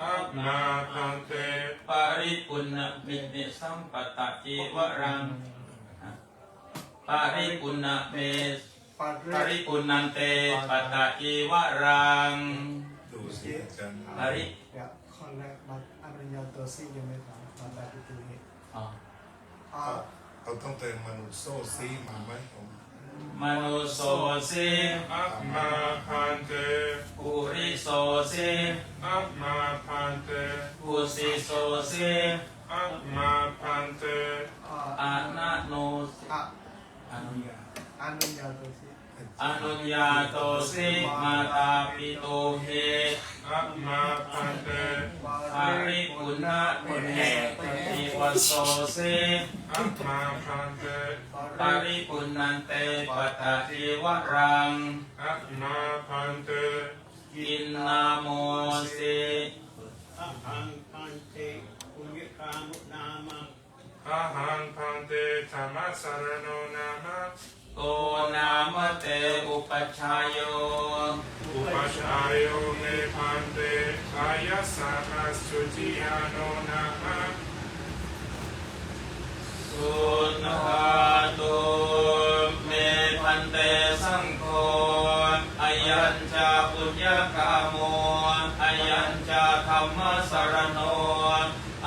อัมมาพันเตปาริปุณณมินิสัมปตะจีวรังปาริปุณณเมปาริปุณณันเตปตะจีวรังดูสิอาจารย์ ปาริคนแรกมาอภิญญาตัวซี่ยังไม่ทำมาแต่ที่นี้เขาต้องเติมมนุษย์โซซีมาไหมผม มนุโสสิ อัปมาพันเต ปุริโสสิ อัปมาพันเต ปุสิโสสิ อัปมาพันเต อานาโน อะ อนุญา อนุญาโตสิ อนุญาโตสิมาตาปิโตเห อัปมาพันเต ปาริปุณณะปุณเหปฏิวัสโสสิ อัปมาพันเต ปาริปุณณันเตปตติวรัง อัปมาพันเต กินนาโมสิ อาหังพันเตปุญญกามุนามะ อาหังพันเตธรรมสารโนนามะ โกนามเตอุปัชฌายโย อุปัชฌายโยเมพันเตกายสัพพสุจิยาโนนามะ สุนหาตุเมพันเตสังโฆอายัญจาปุญญกาโมอายัญจาธัมมสรโน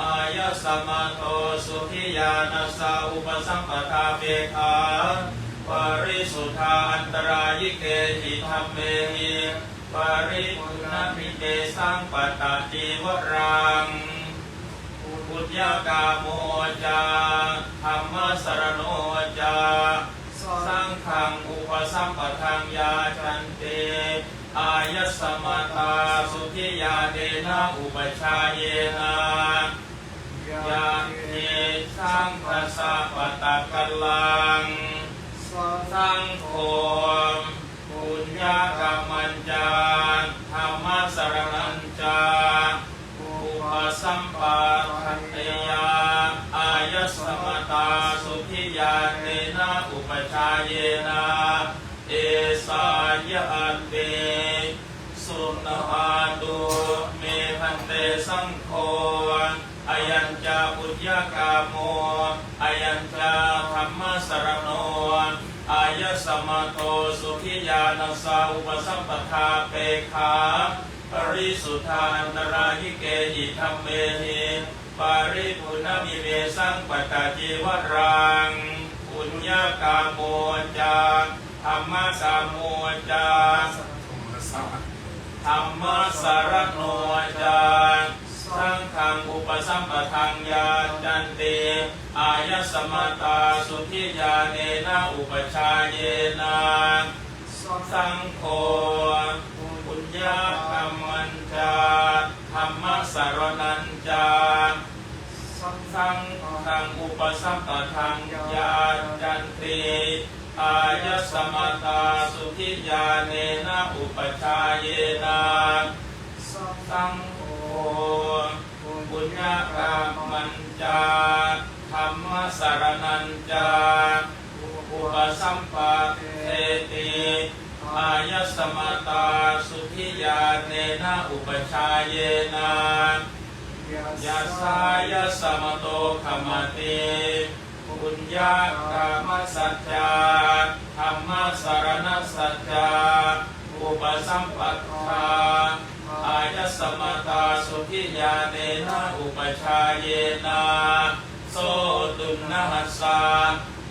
อายะสมโตสุขิยานัสสะอุปสัมปทาเปขา ปริสุทธาอันตรายิเกหิธรรมเมหิปริปุณณมิเตสังปตติวรังปุญญากาโมจาธรรมสรโนจาสังฆังอุปสัมปทังยาจันเตอายสมตาสุขิยาเดนะอุปชาเยนะยาเนสังฆสะปะตะกัลลังสังโฆปุญญากรรมัญจาธรรมสรณัญจาอุปสัมปะทันเตยาอายสมตาสุขิยาเตนะอุปชาเยนะเอสายะอันเตสุนหาตุเมพันเตสังโฆอายัญจาปุญญากาโมอายัญจาธรรมสรโนอายะสมโตสุขิยานัสสะอุปสัมปทาเปขาปริสุทธาอันตรายิเกหิธรรมเมหิปาริปุณณมิเมสังปตติวรังปุญญากาโมจาธรรมสาโมจาธรรมสารโนจาสังฆังอุปสัมปทังยาจันติอายสมตาสุขิยาเนนะอุปชาเยนะสังโฆปุญญากรรมัญจาธรรมสารนัญจาสังฆังอุปสัมปทังยาจันติอายสมตาสุขิยาเนนะอุปชาเยนะสังโฆปุญญากรรมัญจาธรรมสารนัญจาอุปสัมปะเทติอายสมตาสุขิยาเนนะอุปชาเยนะยัสสายสมโตขมติปุญญากรรมสัจจาธรรมสารนัสสัจจาอุปสัมปทาอายสมตาสุขิยาเนนะอุปชาเยนะโสตุนนะหัสสะ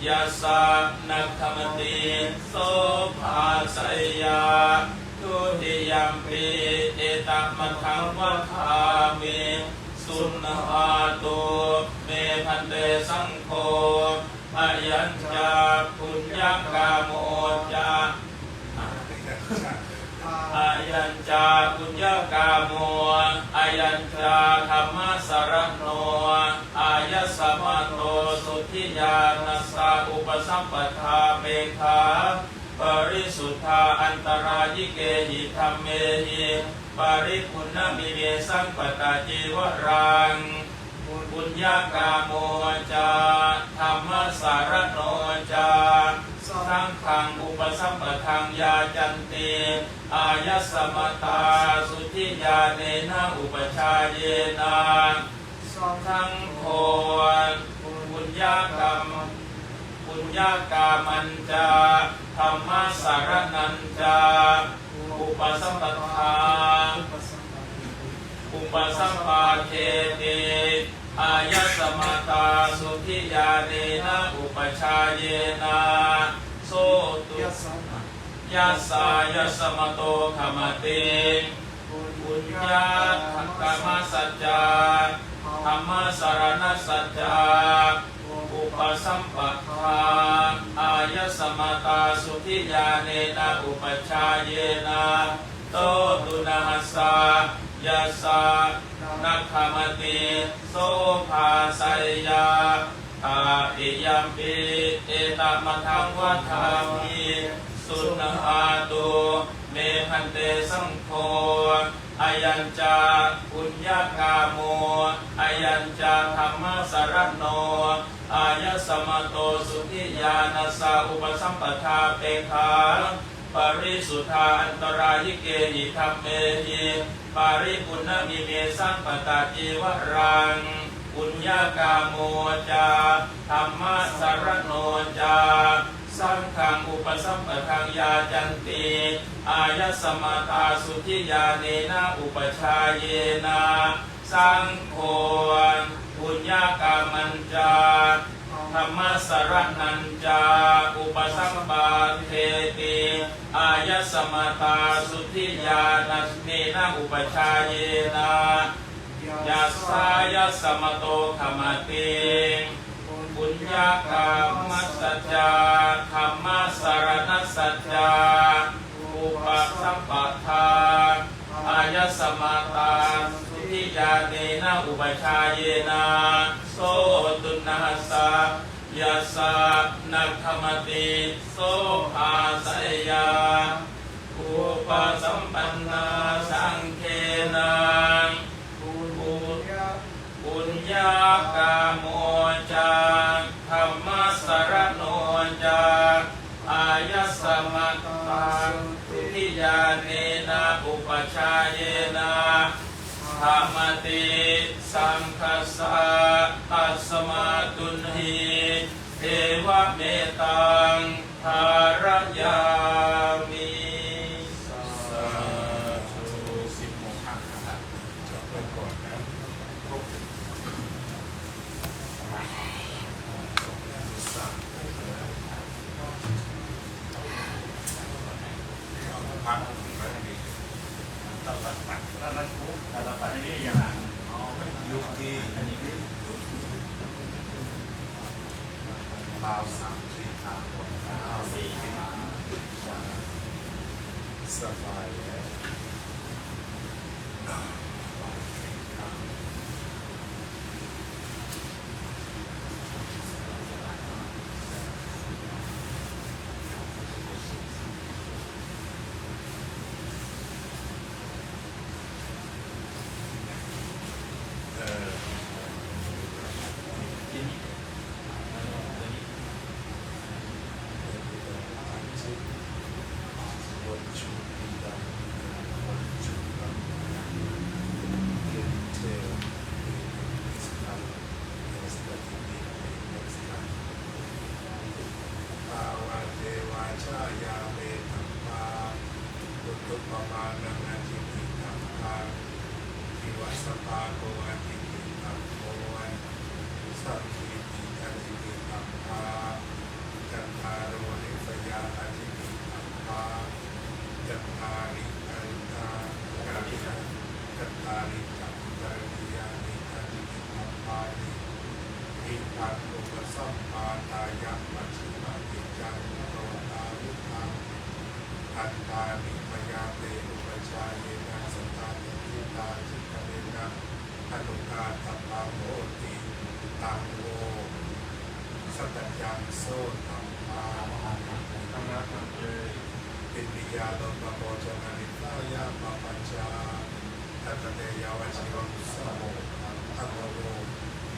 ยัสสะนัคขมติโสภาสยาทุติยัมปิเอตัมมัทังวัฏามิสุนหาตุเมพันเตสังโฆอายัญจาปุญญากาโมจาอายัญจาปุญญากาโมอายัญจาธรรมสรโนอายสมโตสุขิยานัสสะอุปสัมปทาเปขาปริสุทธาอันตรายิเกหิธรรมเมหิปริปุณณมิเมสังปตติวรังปุญญากาโมจาธรรมสารโนจาสังฆังอุปสัมปทังยาจันติอายสมตาสุขิยาเนนะอุปชาเยนะสังโฆปุญญากรรมปุญญากามันจาธรรมสารนัญจาอุปสัมปทาอุปสัมปาเทติอายสมตาสุขิยาเนนะอุปชาเยนะโสตุ ยัสสายสมโตขมติปุญญาธรรมสัจจาธรรมสารณสัจจาอุปสัมปทาอายสมตาสุขิญาเนนะอุปชาเยนะโตตุนะหัสสะยัสสะนัคขมติโสภาสัยยาตาอิยัมปิเอตมะทังวัฏามิสุนหาตุเมพันเตสังโฆอายัญจาปุญญากาโมอายัญจาธรรมสารโนอายสมโตสุขิญาณสาอุปสัมปทาเปขาปริสุทธาอันตรายิเกหิธัมเมหิปาริปุณณมิเมสัมปตาจีวรังปุญญากาโมจาธรรมสารโนจาสังฆังอุปสัมปทังยาจันติอายสมตาสุขิญาเนนะอุปชาเยนะสังโฆปุญญากามันจาธรรมสรนัญจาอุปสัมปะเทติอายสมตาสุขิญาเนนะอุปชาเยนะยัสสายสมโตขมติปุญญากามัสสัจจาธรรมสารณสัจจาอุปสัมปทาอายสมตาสุขิญาเนนะอุปชาเยนะโสตุนะหัสสะยัสสะนัคขมติโสภาสัยยาอุปสัมปันนาสังเฆนะปุญญากาโมจาธรรมสารโนจาอายสมตังสุขิญาเนนะอุปชาเยนะธรรมติสังคัสสะอัสมาตุนหิเทวเมตังภารยามิสาธุสิบโมงห้าครับจบไปก่อนนะพักตลาดปัดตลาดปุ๊บตลาดปัดนี่อย่างไรยุคที่บ่าวสามสี่ทางสี่สบายแล้ว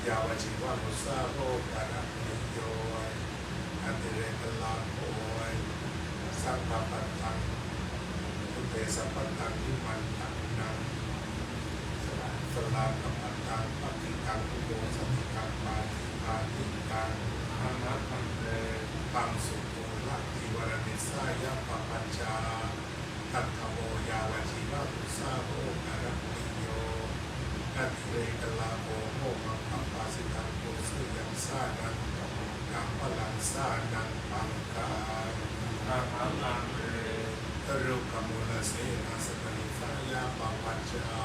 ยาวชิวามุสาโรกานะนิโยอันเดเรตลาโอยสัพพะปัตตังพุทเทสัพพะตังนิมันตังนังสลาปัตตังปฏิกังโยสติกังปาติกังอานาปันเตปังสุโตละทิวรณิสายะปะปัญจาตัทธโมยาวชิวามุสาโรกานะนิโยอันเดเรตลาโอโมมังปาสิตังโกสุยังสานังกัมพลังสานังปังกาอาหารังเร รุขมูลเสนาสนิสายาปปัจจา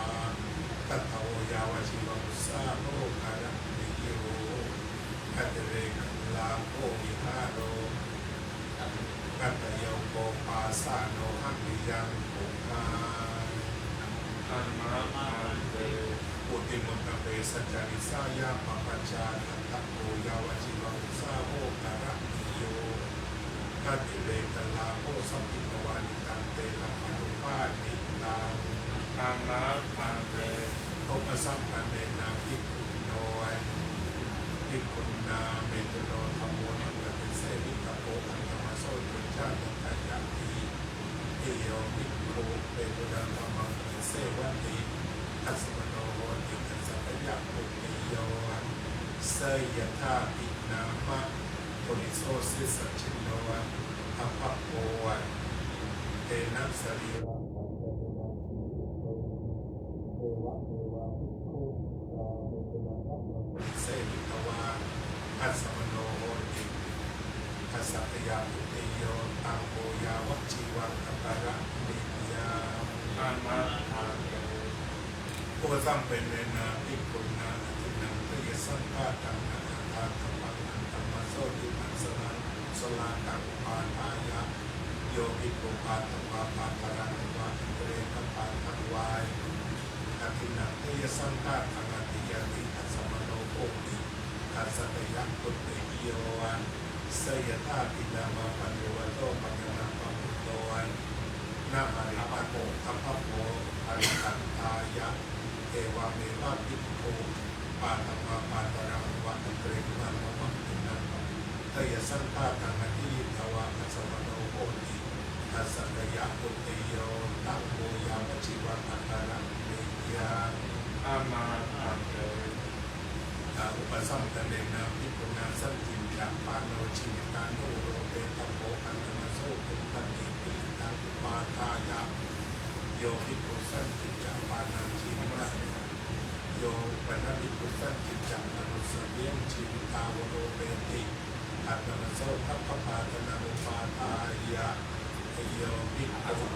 ตัทโวยาวชิวมุสาโมการะมิโยกัตเรกัลลาโภวิหารโรกัตโยโกปาสาโนหังยังปุคาอันมาเตปุติมุตตะเปสัจจาริสายาปปัจจาตัทโวยาวชิวมุสาโมการะมิโยกัตเรกัลลาโภสัมปิโนวานิตันเตนะมนุภานิตังอามาพันเตโอปสัมปันเนนาภิกขุโนภิกขุนาเมตุโนธรรมโมนิปติเสวิตโพอันธรรมโสตุจาติตายาติเอโยภิกขุเปตุนังธรรมังเสวติอัสสมโนโหติตัสสะยะปุติโยเสยธาปินามะโพลิโสสิสัจฉิโนอัปปะโพเตนะสรีวังเสวิตวาอัสสมโนโหติอัสสัพยาปุติโยตังโพยาวัจจิวังอัปปะระมิยาอามาทังอุปสัมเป็นเนนาภิกขุนาอธินังตยสังฆาตังนาทาธรรมังธรรมโสติมังสนังสลาตังปาทายะโยภิกขุปาตวาปาตระวะอิเตเรกปาทังวายอธินังตยสังฆาตังอธิยติอัสสมโนโภติอัสสตยะปุตติโยวันเสยธาปินามาปัญโยโตปัญญาปัมพุโตวันนาหาริปัตโตอัปปะโภอริหันตายะเอวาเมวะภิกขุปาตวาปาตระวะอิเตเรกปาตวะอินังตยสังฆาตังอธิยิตวะอัสสมโนโภติอัสสตยะปุตติโยตังโพยาวชิวังอัตตะระเมยาอามาอังเตอุปสัมปเนนะภิกขุนาสันติจะปาโนชิวิตานุโรเปตโพอันธรรมโสตุปฏิปิตังปาทายะโยภิกขุสันติจะปานังชิมะโยปัญญภิกขุสันติจะมนุสเลียงชิวิตาวโรเปติอัตธรรมโสทัพพปาตนานุปาทายะโยภิกขุ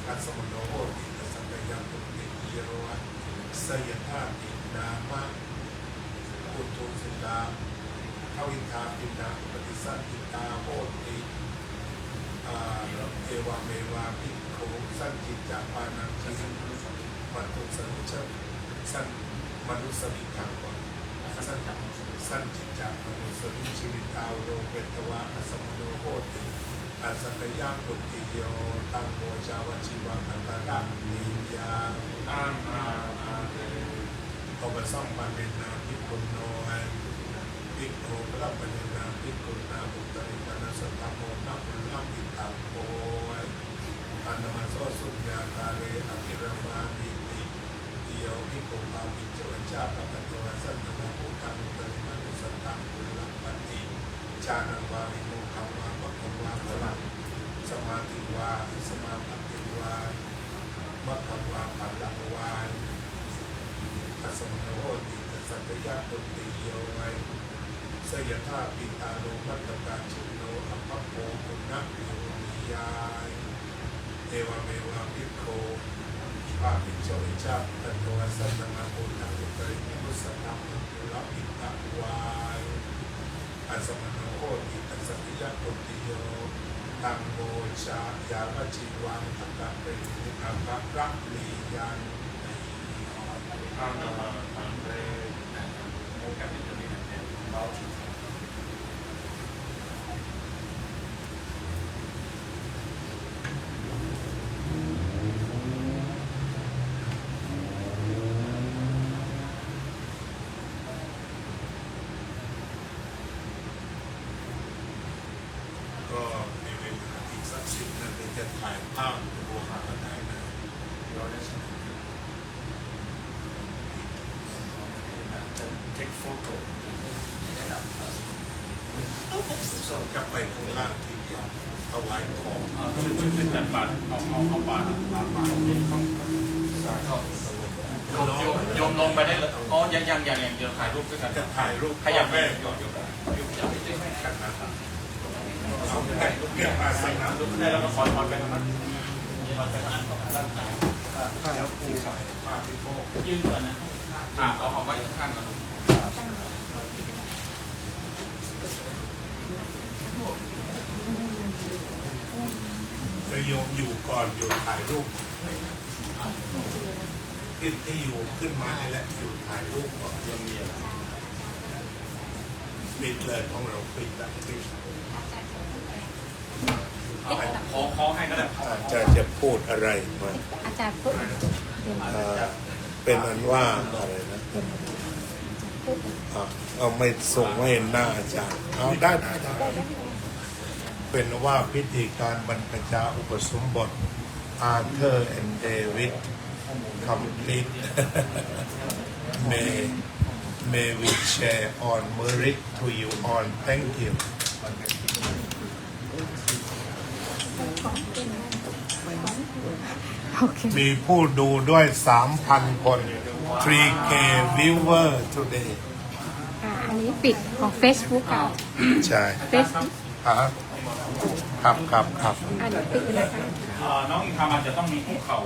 กัสสมโนโหติตัสสะยังปุติโยเสยธาตินามะอุตุสิลาทวินทาปินาปฏิสันติตาโหติเอวาเมวาภิกขุสันจิตจาปานังชิมัตตุสันเชสันมนุสมิทังวะสันจิตจามนุสมิชีวิตาวโรเวตวะอัสสมโนโหติอัสสตยะปุติโยตังโมจาวชิวังอัตตะระนิยาอามาอุปสัมปเนนะภิกขุโนภิกขุพระปเนนะภิกขุนาอุตริตนะสัตตโมนะปุลปิตังโพอันนมัสโสสุญญาคาเรอภิรมานิติโยภิกขุปาปิโจจาปะโตสันนะโมตังอุตริมนุสัตตังปุลปติจานังวาริโมคัมมาปะคะวะพลังสมาธิวาสมาปฏิวามัคคะวาปัลลังวาอัสสมโนโหติตัสสะยะปุตติโยไวเสยธาปิตาโนมัตตกาชิโนอัปปะโภปุณณโยนิยายเอวเมวะภิกขุปาปิโจอิจาตันโตสัตตนะโพธังอุตริมิมุสสะนังปุระปิตะวายอัสสมโนโหติตัสสะยะปุตติโยตังโมชายาวจิวังอัตตะเปริอัปปะระลียันอามาอังเรโมกัปปิโตนิเนเบาก็ในเวลาที่ศักดิ์สิทธิ์นั้นจะถ่ายภาพโบราณได้นะเราได้take photo ส่งกลับไปข้างล่างที่เดียวถวายของขึ้นแต่บาทเอาบาทโยมลงไปได้เลยอ๋อยังเดี๋ยวถ่ายรูปด้วยกัน จะถ่ายรูป ขยับแม่ กันนะครับเอาได้ลูกเก็บอาสนะ รูปได้แล้วก็ขอไปทางนั้น ยืนก่อนนะเอาไว้ข้างก่อน จะโยมอยู่ก่อนอยู่ถ่ายรูปที่อยู่ขึ้นมานี่แหละอยู่ถ่ายรูปก่อนยังมีอะไรปิดเลยของเราปิดแบบปิด ขอให้ก็ได้ อาจารย์จะพูดอะไรมา อาจารย์พูด เป็นอันว่าอะไรนะเอาไม่ส่งไม่เห็นหน้าอาจารย์เอาได้เป็นว่าพิธีการบรรพชาอุปสมบท Arthur and David complete may we share on merit to you on thank you มีผู้ดูด้วย 3,000 คน 3K viewer today อันนี้ปิดของ Facebook ค่ะ ใช่ Facebook ครับ อันนี้ปิดเลยค่ะ น้องอินทามันจะต้องมีคุกเข่า